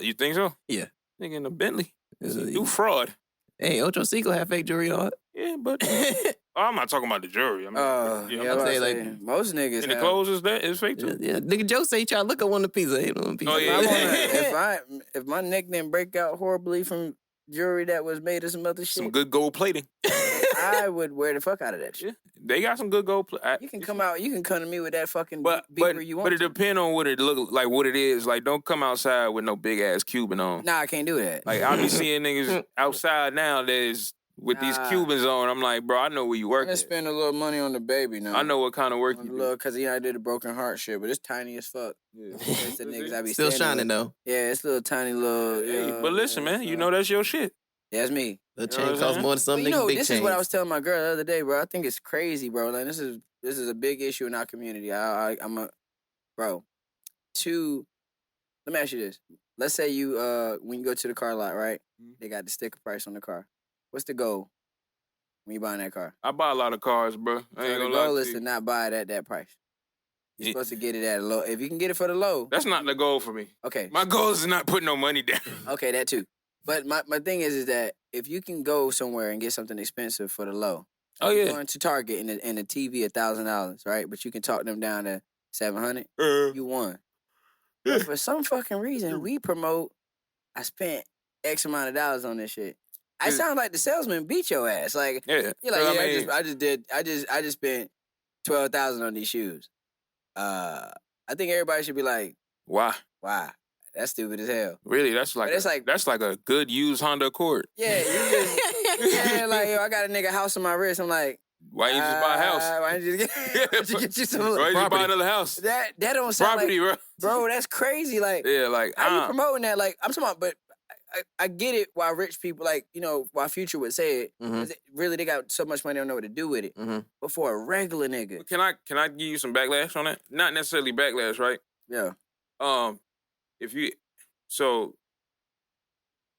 you think so? Yeah. Nigga in a Bentley. It's a- You fraud. Hey, Ocho Cinco had fake jewelry on. Yeah, but I'm not talking about the jury. I mean, Yeah, I'm I saying, say, like- most niggas and the have. clothes is fake too. Yeah, nigga Joe say he try to look at one of the pizza. Ain't on pizza. Oh, yeah. If my neck didn't break out horribly from jewelry that was made of some other shit, Some good gold plating. I would wear the fuck out of that shit. Yeah, they got some good gold. You can come to me with that fucking but beaver you want. but it to. depends on what it look like. What it is like. Don't come outside with no big ass Cuban on. Nah, I can't do that. Like I be seeing niggas outside nowadays with these Nah. Cubans on. I'm like, bro, I know where you I'm work. gonna at. spend a little money on the baby now. I know what kind of work On you the do. little, cause I did a broken heart shit, but it's tiny as fuck. Yeah. It's the niggas I be Still standing shining, with. though. Yeah, it's little tiny little. Hey, yeah, but listen, yeah, man, you so- know that's your shit. Yeah, that's me. The You know chain what I'm costs saying? more than some But you niggas know, big this chains. is what I was telling my girl the other day, bro. I think it's crazy, bro. Like this is a big issue in our community. I'm a bro. Let me ask you this. Let's say you when you go to the car lot, right? They got the sticker price on the car. What's the goal when you buying that car? I buy a lot of cars, bro. I ain't So the gonna goal lie is to to you. not buy it at that price. You're Yeah. supposed to get it at a low. If you can get it for the low, That's not the goal for me. okay. My goal is to not put no money down. Okay, that too. But my thing is that if you can go somewhere and get something expensive for the low, Oh you're yeah. going to Target and the TV $1,000, right? But you can talk them down to $700. You won. But for some fucking reason, we promote. I spent X amount of dollars on this shit. I Yeah. sound like the salesman beat your ass. Like Yeah. you're like, So, yeah, I just spent $12,000 on these shoes. I think everybody should be like, why? wow, that's stupid as hell. Really? That's like But it's like- that's like a good used Honda Accord. Yeah, you just yeah, like yo, I got a nigga house on my wrist. I'm like, Why you just buy a house? why don't you just get, why don't you get you some Why you just buy property. another house? that don't sound Property, like, bro. bro, that's crazy. Like, Yeah, like how you promoting that? Like, I'm talking about, but I get it. Why rich people, like, you know, why Future would say it. Mhm. 'Cause really, they got so much money, they don't know what to do with it. Mhm. But for a regular nigga, Can I give you some backlash on that? Not necessarily backlash, right? yeah, If you so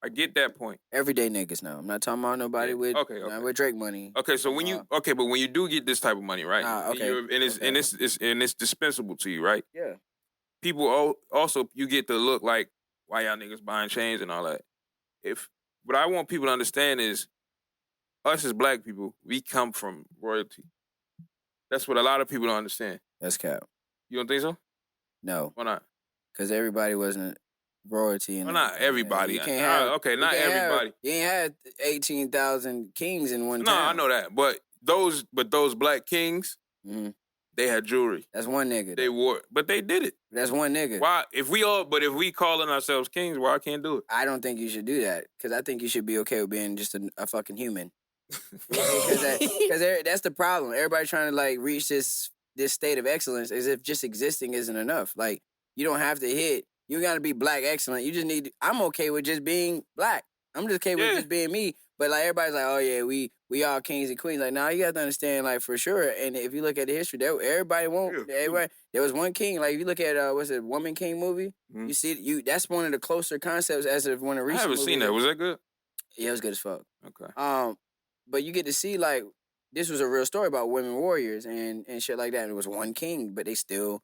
I get that point. everyday niggas know. I'm not talking about nobody Yeah. with Okay, not okay. with Drake money. Okay, so when you but when you do get this type of money, right? Okay, And it's dispensable to you, right? Yeah, people also you get the look like why y'all niggas buying chains and all that. What I want people to understand is us as black people, we come from royalty. That's what a lot of people don't understand. That's cap. You don't think so? No, Why not? because everybody wasn't royalty. Well, not everybody. You can't have. Okay, not everybody. You ain't had 18,000 kings in one No, town. I know that, but those black kings, they had jewelry. That's one nigga. They wore, but they did it. That's one nigga. Why? If we calling ourselves kings, why I can't do it? I don't think you should do that because I think you should be okay with being just a fucking human. Because that's the problem. Everybody trying to like reach this state of excellence as if just existing isn't enough. Like you don't have to hit. You got to be black excellent. You just need. I'm okay with just being black. I'm just okay with just being me. But like everybody's like, oh yeah, we all kings and queens. Like, nah, you got to understand, like for sure. And if you look at the history, everybody won't. Everybody, there was one king. Like if you look at what's it, Woman King movie? You see, that's one of the closer concepts as of one of recent. I haven't seen that. Was that good? Yeah, it was good as fuck. Okay. But you get to see like this was a real story about women warriors and shit like that. And it was one king, but they still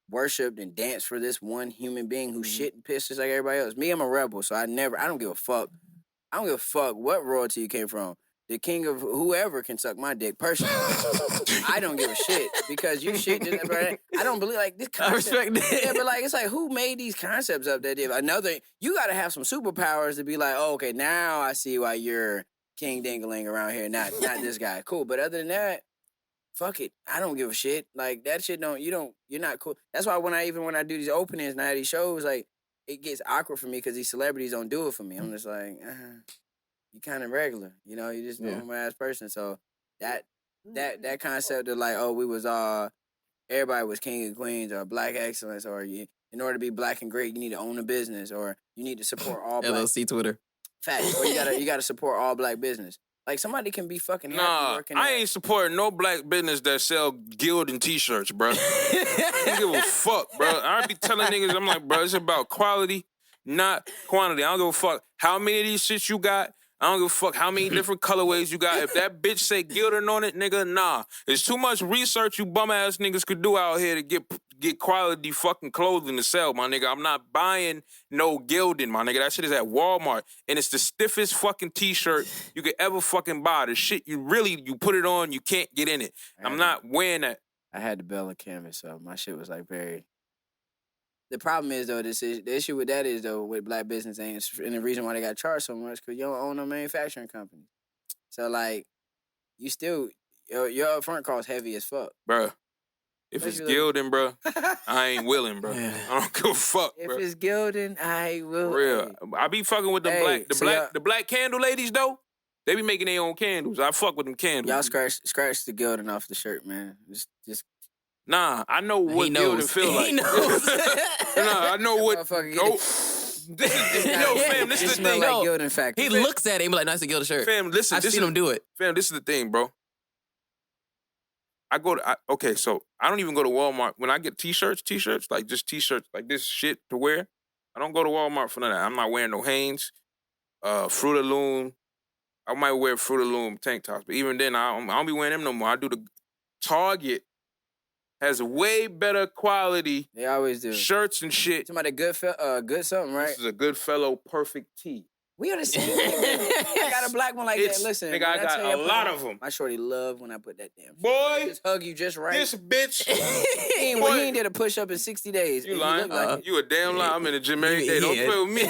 worshipped and danced for this one human being who shit and pissed just like everybody else. Me, I'm a rebel, so I don't give a fuck. I don't give a fuck what royalty you came from. The king of whoever can suck my dick personally. I don't give a shit because you shit. I don't believe like this concept. I respect that. Yeah, but like it's like who made these concepts up that did you got to have some superpowers to be like, oh, okay, now I see why you're King Dingaling around here, not this guy. Cool, but other than that, fuck it. I don't give a shit. Like that shit you're not cool. That's why when I do these openings and I have these shows, like it gets awkward for me because these celebrities don't do it for me. I'm just like, you kind of regular, you know. You just a normal ass person. So that concept of like, oh, we was everybody was king and queens or black excellence, or in order to be black and great, you need to own a business or you need to support all black. LLC Twitter. Facts. Or you gotta support all black business. Like somebody can be fucking happy working. I ain't supporting no black business that sell Gildan t-shirts, bro. I don't give a fuck, bro. I be telling niggas, I'm like, bro, it's about quality, not quantity. I don't give a fuck how many of these shits you got. I don't give a fuck how many different colorways you got. If that bitch say Gildan on it, nigga, nah. There's too much research you bum ass niggas could do out here to get quality fucking clothing to sell, my nigga. I'm not buying no Gildan, my nigga. That shit is at Walmart. And it's the stiffest fucking t-shirt you could ever fucking buy. The shit you put it on, you can't get in it. I'm not wearing that. I had the Bella canvas, so my shit was like very... The problem is, though, the issue with that is, though, with black business, and the reason why they got charged so much, because you don't own no manufacturing company. So, like, you still, your upfront cost heavy as fuck. Bruh, if it's Gildan, bro, I ain't willing, bro. I don't give a fuck, bro. If it's Gildan, I will. For real. I be fucking with the black candle ladies, though. They be making their own candles. I fuck with them candles. Y'all scratch the Gildan off the shirt, man. Just Nah, I know what Gildan feel like. He knows. Nah, I know what. This is the thing. Like Gildan factory. He looks at it and be like, nice to Gildan shirt. Fam, listen. I've seen him do it. Fam, this is the thing, bro. So I don't even go to Walmart. When I get t-shirts, like just t-shirts, like this shit to wear, I don't go to Walmart for none of that. I'm not wearing no Hanes, Fruit of Loom. I might wear Fruit of Loom tank tops, but even then, I don't be wearing them no more. I do the Target. Has way better quality. They always do. Shirts and shit. Somebody good something, right? This is a Goodfellow perfect tee. We are the same. I got a black one like that. Listen, nigga, I got a lot of them. My shorty love when I put that damn. Boy, just hug you just right. This bitch. he ain't did a push up in 60 days. You lying? You a damn lie. I'm in the gym every day. Don't play with me.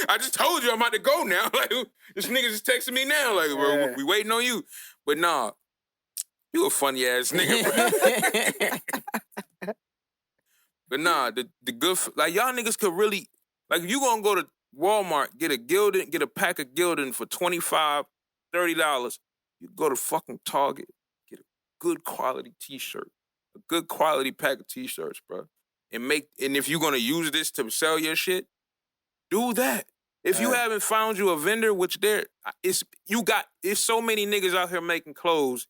I just told you I'm about to go now. Like this nigga just texting me now. Like bro, we waiting on you. But nah. You a funny ass nigga, bro. But nah, the good like y'all niggas could really like if you gonna go to Walmart, get a pack of Gildan for $25, $30, you go to fucking Target, get a good quality t-shirt, a good quality pack of t-shirts, bro. And if you're gonna use this to sell your shit, do that. If you haven't found you a vendor, which it's so many niggas out here making clothes.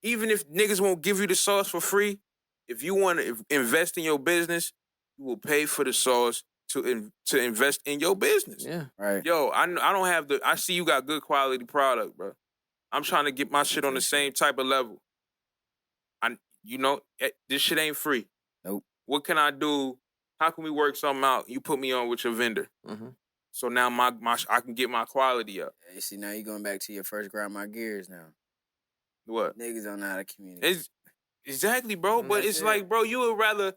Even if niggas won't give you the sauce for free, if you want to invest in your business, you will pay for the sauce to invest in your business. Yeah, right. Yo, I don't have I see you got good quality product, bro. I'm trying to get my shit on the same type of level. This shit ain't free. Nope. What can I do? How can we work something out? You put me on with your vendor. Mm-hmm. So now my I can get my quality up. You see, now you're going back to your first grind my gears now. What? Niggas don't know how to communicate. It's exactly, bro. But it's like, bro, you would rather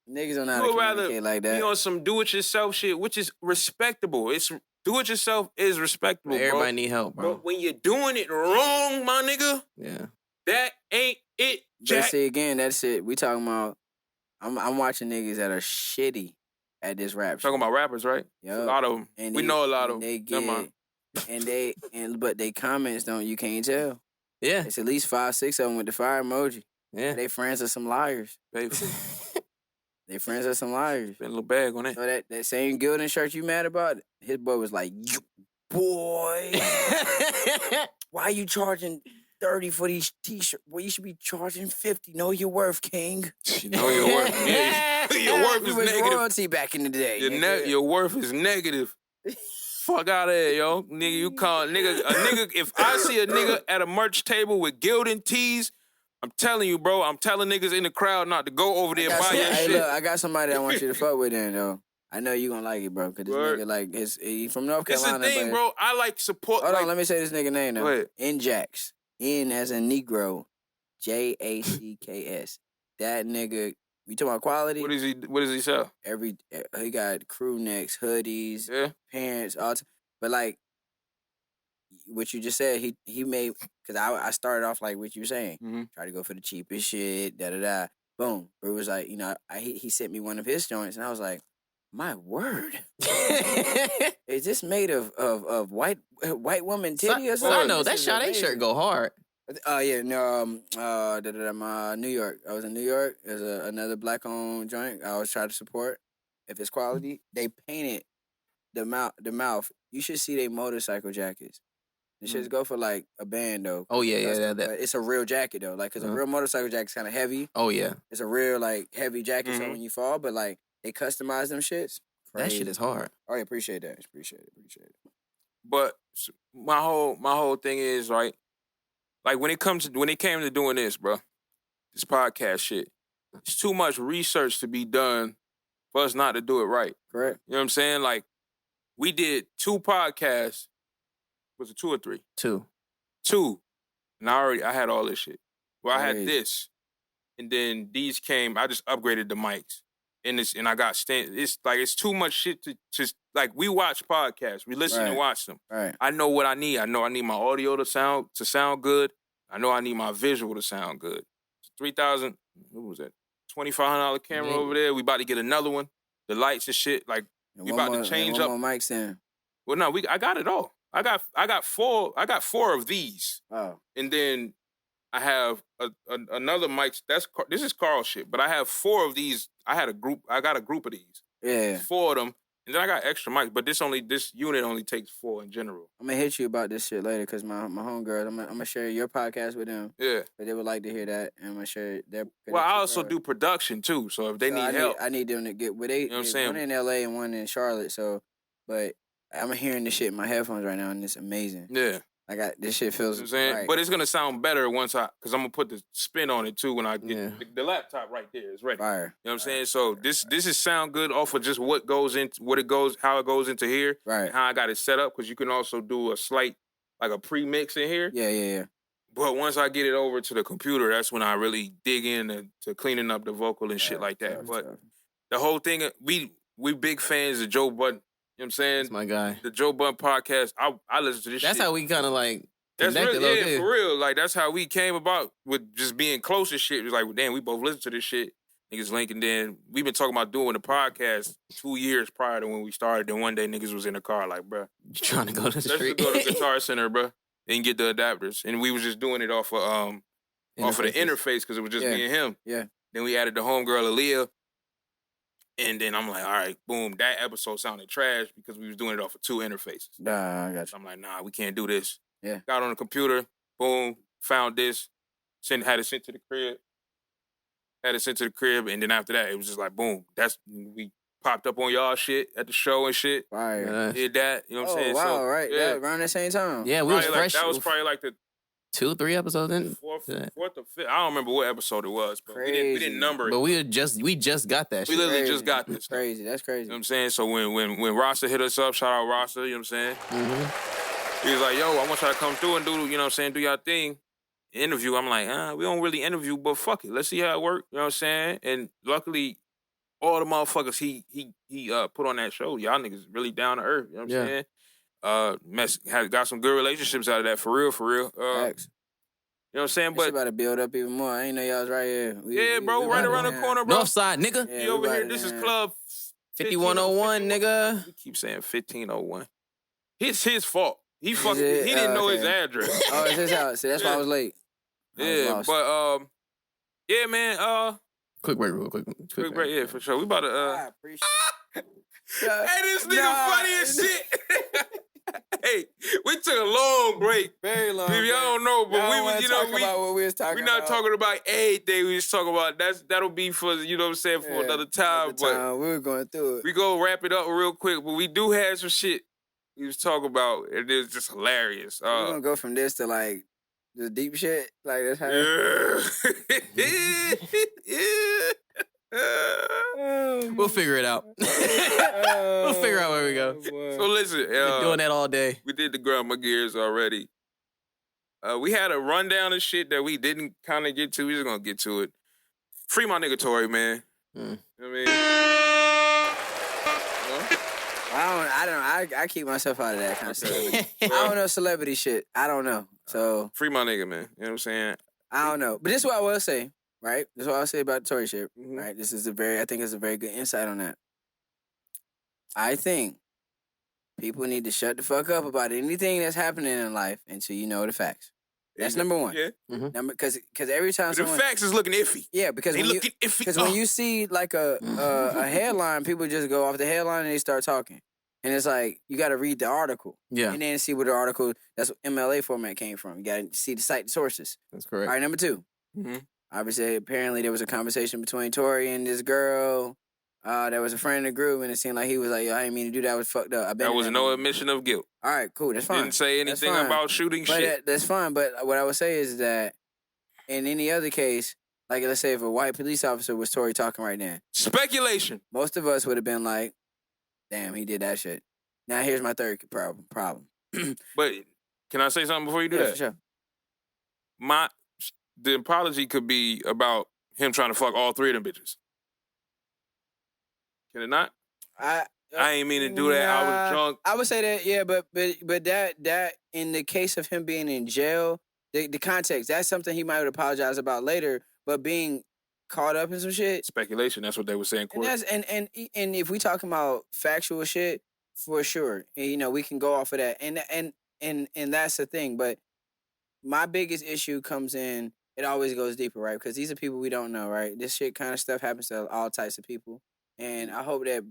Niggas don't know how to communicate like that. be on some do-it-yourself shit, which is respectable. It's do-it-yourself is respectable, But everybody bro. need help, bro. But when you're doing it wrong, my nigga, Yeah. that ain't it, But Jack. see, again, that's it. We talking about, I'm watching niggas that are shitty at this rap shit. Talking about rappers, right? Yup. A lot of them. And We they- know a lot of and them. They Never mind. get, but they comments you can't tell. Yeah. It's at least 5, 6 of them with the fire emoji. Yeah. They friends are some liars. Baby, They friends are some liars. spend a little bag on it. So that same Gildan shirt you mad about, his boy was like, you boy, why you charging 30 for these t-shirts? Well, you should be charging 50. Know your worth, King. You know your worth. Yeah, your worth You is was negative. royalty back in the day. nigga. Your worth is negative. Fuck out of here, yo. Nigga, you call a nigga, if I see a nigga at a merch table with Gildan tees, I'm telling you, bro, I'm telling niggas in the crowd not to go over there and buy your Hey, shit. look, I got somebody I want you to fuck with then, though. I know you gonna like it, bro, because this Word. nigga, like, he from North It's Carolina. the thing, but- bro. I like support. Hold like, on, let me say this nigga name, Go though. ahead. Njax. N as in Negro. Jacks. That nigga, we talking about quality? What does he sell? He got crew necks, hoodies, Yeah. pants, all. But like what you just said, he made, because I started off like what you were saying, Mhm. try to go for the cheapest shit, boom. But it was like, he sent me one of his joints, and I was like, my word, is this made of white woman titty or So, something? I know that This is Sade amazing. shirt go hard. Yeah, no, New York. I was in New York. There's another black-owned joint. I was trying to support. If it's quality, they painted the mouth. You should see their motorcycle jackets. The shits go for like a band though. Oh yeah, Custom, that. but it's a real jacket though. Like, cause a real motorcycle jacket's kind of heavy. Oh yeah, It's a real like heavy jacket. So Mhm. when you fall, but like they customize them shits. that shit is hard. Oh, yeah, appreciate that. Appreciate it. But my whole thing is, right, like when it came to doing this, bro, this podcast shit, it's too much research to be done for us not to do it right. Correct. You know what I'm saying? Like, we did 2 podcasts. Was it 2 or 3? 2. 2. And I had all this shit. Well, I had Crazy. this. And then these came, I just upgraded the mics. And I got it's like, it's too much shit to just, like, we watch podcasts. We listen and Right. watch them. Right. I know what I need. I know I need my audio to sound good. I know I need my visual to sound good. $3,000, what was that? $2,500 camera Yeah. over there. We about to get another one. The lights and shit, like, And we one about more, to change and up. one more mics then. Well, no, I got it all. I got 4 of these. Oh. And then I have another mic. This is Carl shit, but I have 4 of these. I got a group of these. Yeah. 4 of them. And then I got extra mics, but this unit only takes 4 in general. I'm gonna hit you about this shit later because my homegirls, I'm gonna share your podcast with them. Yeah. But they would like to hear that, and I'm gonna share their. Well, I also do production too, so if they need help, I need them to get. Well, they, know what I'm saying? One in LA and one in Charlotte. So, but I'm hearing this shit in my headphones right now, and it's amazing. yeah. I got this shit feels. You know what I'm saying? right. But it's gonna sound better because I'm gonna put the spin on it too when I get Yeah. the laptop right there is ready. Fire. You know what I'm saying? So this is sound good off of just how it goes into here, Right. and how I got it set up, because you can also do a slight, like a pre-mix in here. Yeah. But once I get it over to the computer, that's when I really dig in to cleaning up the vocal and shit like that. Tough, But tough. the whole thing, we big fans of Joe Budden. You know what I'm saying? That's my guy. The Joe Budden podcast, I listen to this That's shit. how we kind of like That's connected. really, Okay. for real. Like, that's how we came about with just being close and shit. It was like, damn, we both listen to this shit. Niggas link, and then we've been talking about doing the podcast 2 years prior to when we started. Then one day niggas was in the car like, bruh, You trying to go to the let's street? just go to Guitar Center, bruh, and get the adapters. And we was just doing it off of the interface because it was just Yeah. me and him. Yeah. Then we added the homegirl Aaliyah. And then I'm like, all right, boom, that episode sounded trash because we was doing it off of 2 interfaces. Nah, I got So you. I'm like, nah, we can't do this. Yeah. Got on the computer, boom, found this, had it sent to the crib. And then after that, it was just like, boom, we popped up on y'all shit at the show and shit. Fire. Yeah. Did that, you know what I'm saying? Wow, So, right. yeah. That, around the same time. Yeah, we was Probably fresh. that was probably like the 2-3 episodes in. Fourth or fifth. I don't remember what episode it was, but we didn't number it. But we just got that shit. We literally just got this. Crazy. That's crazy. You know what I'm saying? So when Rasta hit us up, shout out Rasta, you know what I'm saying? Mm-hmm. He was like, yo, I want y'all to come through and do, you know what I'm saying, do y'all thing. Interview. I'm like, we don't really interview, but fuck it. Let's see how it works. You know what I'm saying? And luckily, all the motherfuckers he put on that show, y'all niggas really down to earth. You know what I'm saying? Got some good relationships out of that, for real. Facts. You know what I'm saying? But But about to build up even more. I ain't know y'all was right here. bro, right around the corner, bro. Northside, nigga. Yeah, We over we here. about This to- is Club 5101, nigga. We keep saying 1501. It's his fault. He fucking. it? He didn't know Okay. his address. Oh, it's his house. See, that's why I was late. I was Yeah, lost. but yeah, man. Quick break, real quick. Quick break, yeah, for sure. We about to I appreciate Hey, this nigga Nah. funny as shit. Hey, we took a long break. very long. Baby, I don't know, but Y'all we wanna was, you talk know, about what we was talking we not about. talking about everything. We just talking about that'll be for, you know what I'm saying, for Yeah, another time. At the But time, we were going through it. we go wrap it up real quick. But we do have some shit we was talking about. It is just hilarious. We're gonna go from this to like the deep shit. Like that's how. We'll figure it out. We'll figure out where we go. So listen, Been doing that all day. we did the grandma gears already. We had a rundown of shit that we didn't kind of get to. We just gonna get to it. Free my nigga Tory, man. Mm. You know what I mean? I don't know. I keep myself out of that kind of stuff. I don't know celebrity shit. I don't know. So Free my nigga, man. You know what I'm saying? I don't know. But this is what I will say, right? This is what I'll say about the Tory shit, Mhm. right? This is I think it's a very good insight on that. I think people need to shut the fuck up about anything that's happening in life until you know the facts. That's number one. Yeah. Number because every time The someone, facts is looking iffy. yeah, because They when you looking iffy. because when you see like a headline, people just go off the headline and they start talking, and it's like you got to read the article Yeah, and then see where the article that's what MLA format came from. You got to see the cite the sources. that's All correct. right, number two. Mhm. Obviously, apparently there was a conversation between Tory and this girl. That was a friend of the group, and it seemed like he was like, "Yo, I didn't mean to do that. I was fucked up." that was no admission of guilt. All right, cool. That's fine. Didn't say That's anything fine. about shooting But shit. that's fine. But what I would say is that in any other case, like let's say if a white police officer was Tory talking right now, Speculation. most of us would have been like, "Damn, he did that shit." Now here's my third problem. But can I say something before you do Yeah, that? for sure. The apology could be about him trying to fuck all three of them bitches. Can it not? I ain't mean to do that. I was drunk. I would say that, yeah, but that in the case of him being in jail, the context, that's something he might apologize about later. But being caught up in some shit, Speculation. That's what they were saying. and Court. that's and if we talking about factual shit, for sure, and, we can go off of that, and that's the thing. But my biggest issue comes in. It always goes deeper, right? Because these are people we don't know, right? This shit kind of stuff happens to all types of people, and I hope that.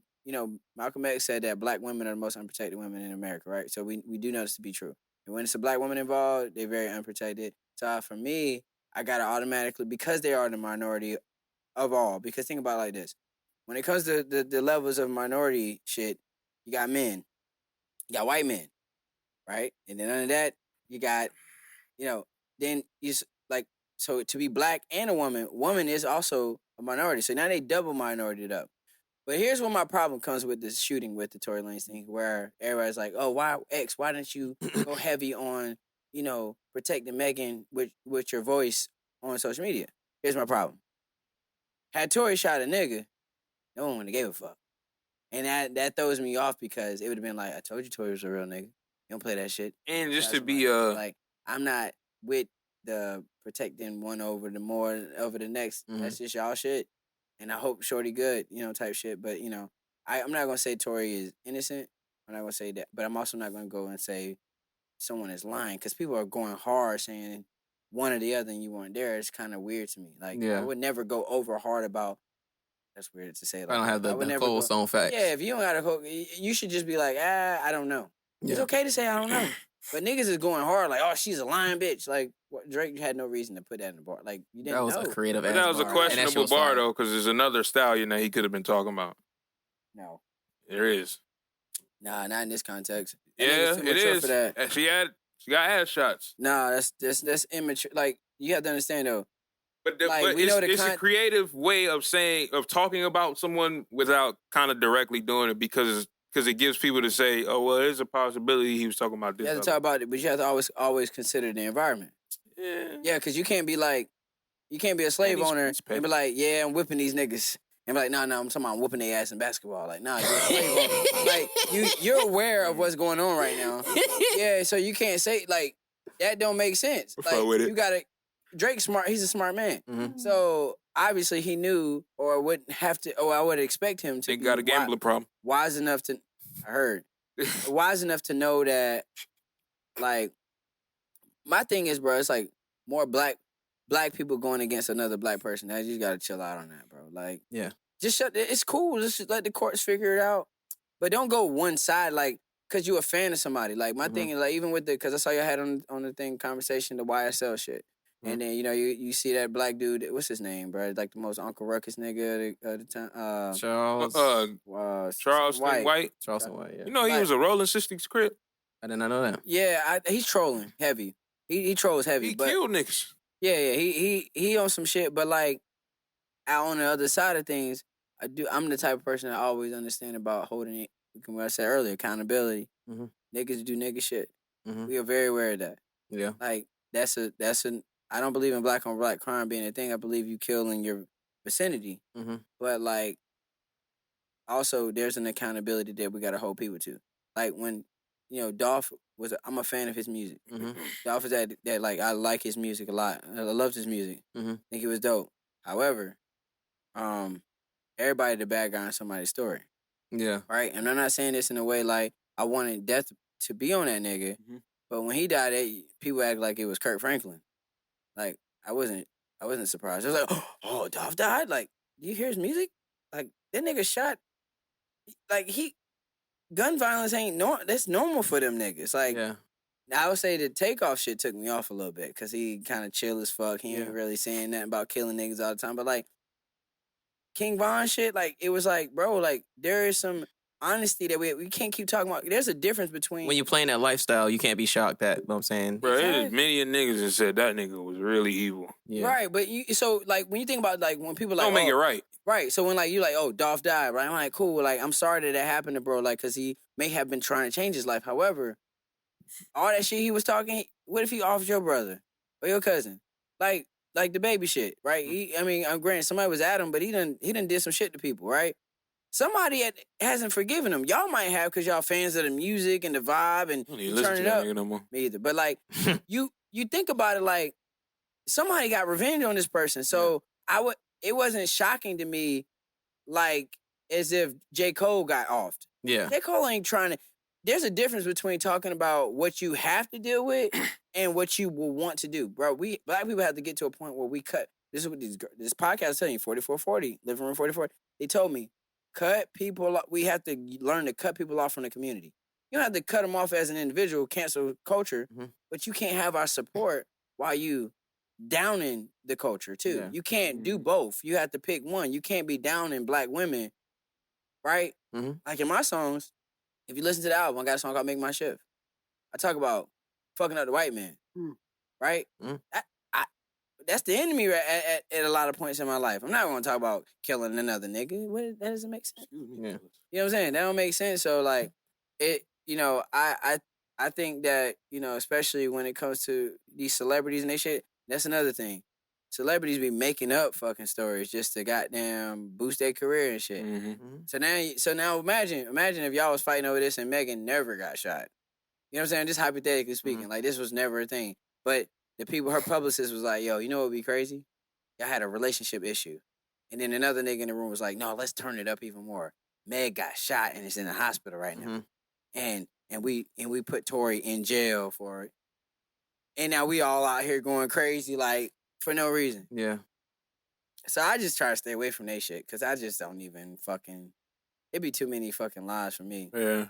Malcolm X said that black women are the most unprotected women in America, right? So we do know this to be true. And when it's a black woman involved, they're very unprotected. So for me, I got to automatically, because they are the minority of all, because think about it like this. When it comes to the levels of minority shit, you got men. You got white men, right? And then under that, you got, then you like, so to be black and a woman is also a minority. So now they double minoritied up. But here's where my problem comes with this shooting with the Tory Lanez thing, where everybody's like, "Oh, why didn't you go heavy on, protecting Megan with your voice on social media?" Here's my problem. Had Tory shot a nigga, no one would have gave a fuck. And that throws me off because it would have been like, I told you Tory was a real nigga. You don't play that shit. And just That's to be like, I'm not with the protecting one over the next. Mhm. That's just y'all shit. And I hope Shorty good, type shit. But, I'm not going to say Tory is innocent. I'm not going to say that. But I'm also not going to go and say someone is lying. Because people are going hard saying one or the other and you weren't there. It's kind of weird to me. Like, Yeah. I would never go over hard about, that's weird to say. Like, I don't have I would the never cold go- stone facts. Yeah, if you don't got a you should just be like, I don't know. It's Yeah. okay to say I don't know. But niggas is going hard like, oh, she's a lying bitch. Like, Drake had no reason to put that in the bar. Like, you didn't That was know. a creative But ass that was a bar. And that shit questionable was bar fire. though, because there's another stallion that he could have been talking about. No. There is. Nah, not in this context. That Yeah, nigga's too it mature is. for that. And she had She got ass shots. Nah, that's immature. Like, you have to understand though. But, Like, we know the it's a creative way of talking about someone without kind of directly doing it because it gives people to say, oh, well, there's a possibility he was talking about this. You have to talk about it, but you have to always consider the environment. Yeah, because you can't be a slave owner and be like, yeah, I'm whipping these niggas. And be like, nah, I'm talking about whooping their ass in basketball. Like, nah, you're a slave owner. Like, you're aware of what's going on right now. Yeah, so you can't say, like, that don't make sense. Like, you gotta, Drake's smart, he's a smart man. Mm-hmm. So, obviously, he knew or wouldn't have to, or I would expect him to They got a gambling problem. Wise enough to, I heard, wise enough to know that, like, my thing is, bro, it's like more black people going against another black person. You just gotta chill out on that, bro. Like, yeah, just it's cool. Just let the courts figure it out, but don't go one side. Like, cause you a fan of somebody. Like, my thing is, like, even with cause I saw you had on the thing conversation, the YSL shit, and then you see that black dude. What's his name, bro? Like the most Uncle Ruckus nigga at the time. Charles White. Charleston White. Yeah. You know he was a Rolling 60s Crip. I did not know that. Yeah, he's trolling heavy. He trolls heavy. He but, killed niggas. Yeah. He on some shit, but like out on the other side of things, I'm the type of person that always understand about holding it. What I said earlier, accountability. Mm-hmm. Niggas do nigga shit. Mm-hmm. We are very aware of that. Yeah. Like that's I don't believe in black on black crime being a thing. I believe you kill in your vicinity. Mm-hmm. But like, also there's an accountability that we gotta hold people to. Like when, Dolph I'm a fan of his music. Mm-hmm. Dolph is that like I like his music a lot. I loved his music. Mm-hmm. I think it was dope. However, everybody the bad guy in somebody's story. Yeah. Right? And I'm not saying this in a way like I wanted death to be on that nigga. Mm-hmm. But when he died, people act like it was Kirk Franklin. Like I wasn't surprised. I was like, oh, Dolph died? Like, do you hear his music? Like that nigga shot like gun violence that's normal for them niggas. Like, yeah. I would say the Takeoff shit took me off a little bit because he kind of chill as fuck. He ain't really saying nothing about killing niggas all the time. But like King Von shit, like it was like, bro, like there is some honesty that we can't keep talking about. There's a difference between when you're playing that lifestyle, you can't be shocked at. You know what I'm saying, bro, there's many niggas that said that nigga was really evil. Yeah. Right, but so like when you think about like when people like don't make it right. Right, so when like you like, oh, Dolph died, right? I'm like, cool. Like I'm sorry that happened to bro, like because he may have been trying to change his life. However, all that shit he was talking, what if he offed your brother or your cousin? Like the baby shit, right? I'm granted somebody was at him, but he done did some shit to people, right? Somebody hasn't forgiven him. Y'all might have because y'all fans of the music and the vibe and turn it up. No more. Me either. But like you think about it like somebody got revenge on this person. So it wasn't shocking to me like as if J. Cole got offed. Yeah. J. Cole ain't trying to. There's a difference between talking about what you have to deal with and what you will want to do. Bro, black people have to get to a point where we cut. This is what this podcast is telling you, 4440, Living Room 44. They told me, cut people off. We have to learn to cut people off from the community. You don't have to cut them off as an individual, cancel culture, but you can't have our support while you downing the culture too. Yeah. You can't do both. You have to pick one. You can't be downing black women, right? Mm-hmm. Like in my songs, if you listen to the album, I got a song called Make My Shift. I talk about fucking up the white man, right? That's the enemy at a lot of points in my life. I'm not going to talk about killing another nigga. That doesn't make sense. Yeah. You know what I'm saying? That don't make sense. So, like, I think that, especially when it comes to these celebrities and they shit, that's another thing. Celebrities be making up fucking stories just to goddamn boost their career and shit. Mm-hmm. So now imagine if y'all was fighting over this and Megan never got shot. You know what I'm saying? Just hypothetically speaking, like this was never a thing. But the people, her publicist was like, yo, you know what would be crazy? Y'all had a relationship issue. And then another nigga in the room was like, no, let's turn it up even more. Meg got shot and is in the hospital right now. And we put Tory in jail for it. And now we all out here going crazy like for no reason. Yeah. So I just try to stay away from that shit because I just don't even fucking. It'd be too many fucking lies for me. Yeah.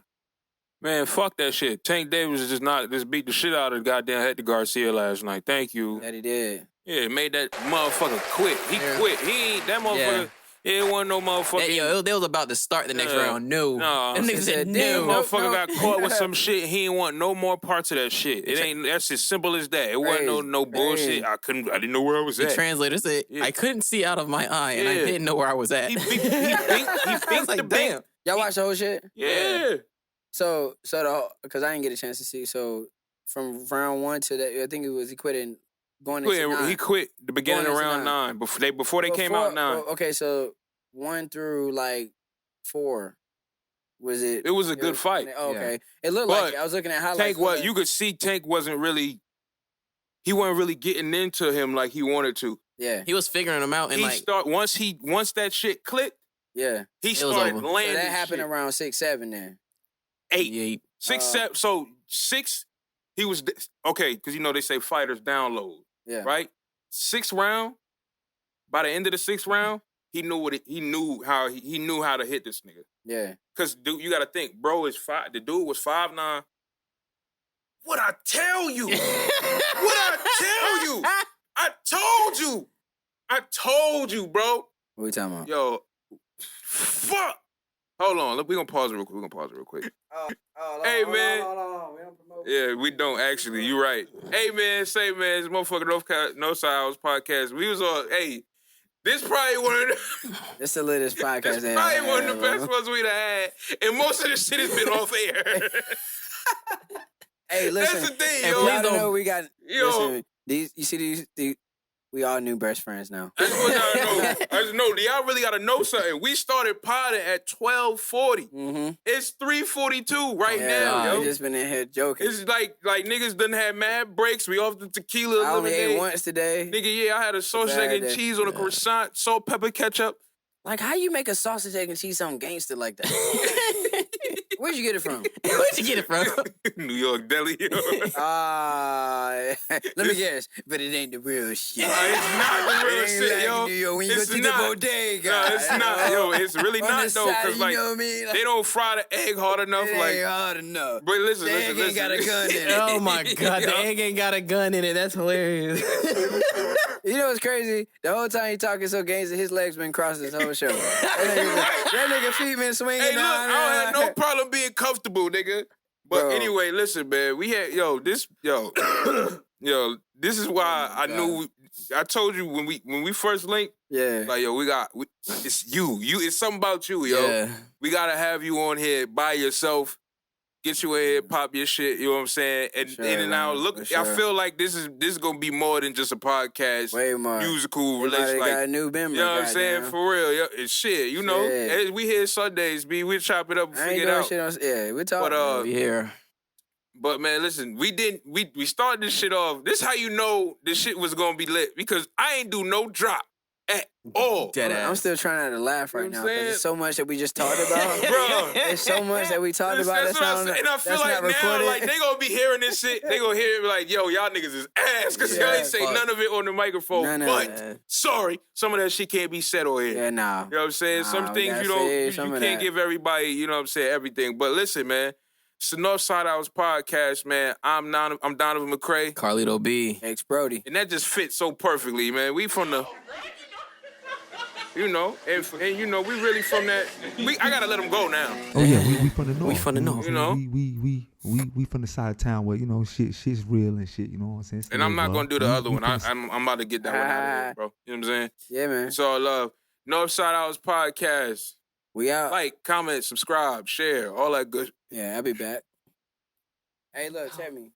Man, fuck that shit. Tank Davis just beat the shit out of goddamn Hector Garcia last night. Thank you. That he did. Yeah, made that motherfucker quit. He quit. He ain't that motherfucker. Yeah, it wasn't no motherfucking. They was about to start the next Yeah. round. No. No. Them niggas said That no. motherfucker got caught with some shit. He ain't want no more parts of that shit. It ain't. That's as simple as that. It wasn't no bullshit. I didn't know where I was The at. translator said, I couldn't see out of my eye, and I didn't know where I was at. He beat the damn. Y'all watch the whole shit? Yeah. So because I didn't get a chance to see. So from round 1 to that, I think it was he quit into 9. He quit the beginning of round 9 before they came out 9. Okay, so 1 through like 4. Was it? It was a good fight. Okay, it looked like it. I was looking at highlights. Tank, you could see Tank wasn't really getting into him like he wanted to. Yeah, he was figuring him out, and once that shit clicked. Yeah, he started landing. So that happened around 6, 7 then. 8, 6, 7. So 6, he was okay because they say fighters download. Yeah. Right. 6th round. By the end of the 6th round, he knew how to hit this nigga. Yeah. Because dude, you got to think, bro is 5. The dude was 5'9". What I tell you? I told you, bro. What we talking about? Yo, fuck. Hold on. Look, we're going to pause it real quick. Hey, man. Hold on. We don't promote. Yeah, we don't actually. You're right. Hey, man, it's motherfucking Northside House podcast. We was on, this probably one of the... This the latest podcast. This probably one of the best ones we'd have had. And most of the shit has been off air. Hey, listen. That's the thing, and yo. please know we got... Yo. Listen, you see these... We all new best friends now. I just want y'all to know. Y'all really got to know something. We started potting at 12:40. Mm-hmm. It's 3:42 right now, yo. We just been in here joking. It's like niggas done had mad breaks. We off the tequila. I only ate once today. Nigga, yeah, I had a sausage, egg, and cheese on a croissant, salt, pepper, ketchup. Like, how you make a sausage, egg, and cheese something gangster like that? Where'd you get it from? New York deli. Let me guess, but it ain't the real shit. It's not the real shit, like yo. New York, when you go to the bodega. No, it's not, yo. It's really On not the though, side, because you like, know what I mean? they don't fry the egg hard enough. It Like, ain't hard enough. but listen, the egg ain't got a gun in it. Oh my god, the egg ain't got a gun in it. That's hilarious. You know what's crazy? The whole time he talking so gangster, his legs been crossed this whole show. that nigga feet been swinging. Hey, look, I don't have no problem being comfortable, nigga. But anyway, listen, man. We had this is why I knew. I told you when we first linked. Yeah. Like, yo, it's you. It's something about you, yo. Yeah. We gotta have you on here by yourself. Get you in here, pop your shit, you know what I'm saying? And in and out. Look, I feel like this is gonna be more than just a podcast. Way more. Musical relationship. Like, got a new member. You know what I'm saying? For real. Yeah, it's shit, you know. As we here Sundays, we chop it up and figure it out. Shit we talk. But we here. But man, listen, we started this shit off. This how you know this shit was gonna be lit. Because I ain't do no drop at all. I'm still trying not to laugh right now because there's so much that we just talked about. Bro, there's so much that we talked about. That's what I'm saying. And I feel like now, like, they gonna be hearing this shit. They gonna hear it like, yo, y'all niggas is ass. Because y'all ain't say none of it on the microphone. But, sorry, some of that shit can't be said on here. Yeah, nah. You know what I'm saying? Some things you can't give everybody, you know what I'm saying, everything. But listen, man. It's the Northside House podcast, man. I'm Donovan McCray. Karlito B. xBrodie. And that just fits so perfectly, man. We from the... You know, and you know, we really from that. I gotta let them go now. Oh yeah, we from the north. We from the north. You know, we from the side of town where shit's real and shit. You know what I'm saying? And I'm not gonna do the other one. I'm about to get that one out of here, bro. You know what I'm saying? Yeah, man. It's all love. Northside House podcast. We out. Like, comment, subscribe, share, all that good. Yeah, I'll be back. Hey, look, check me.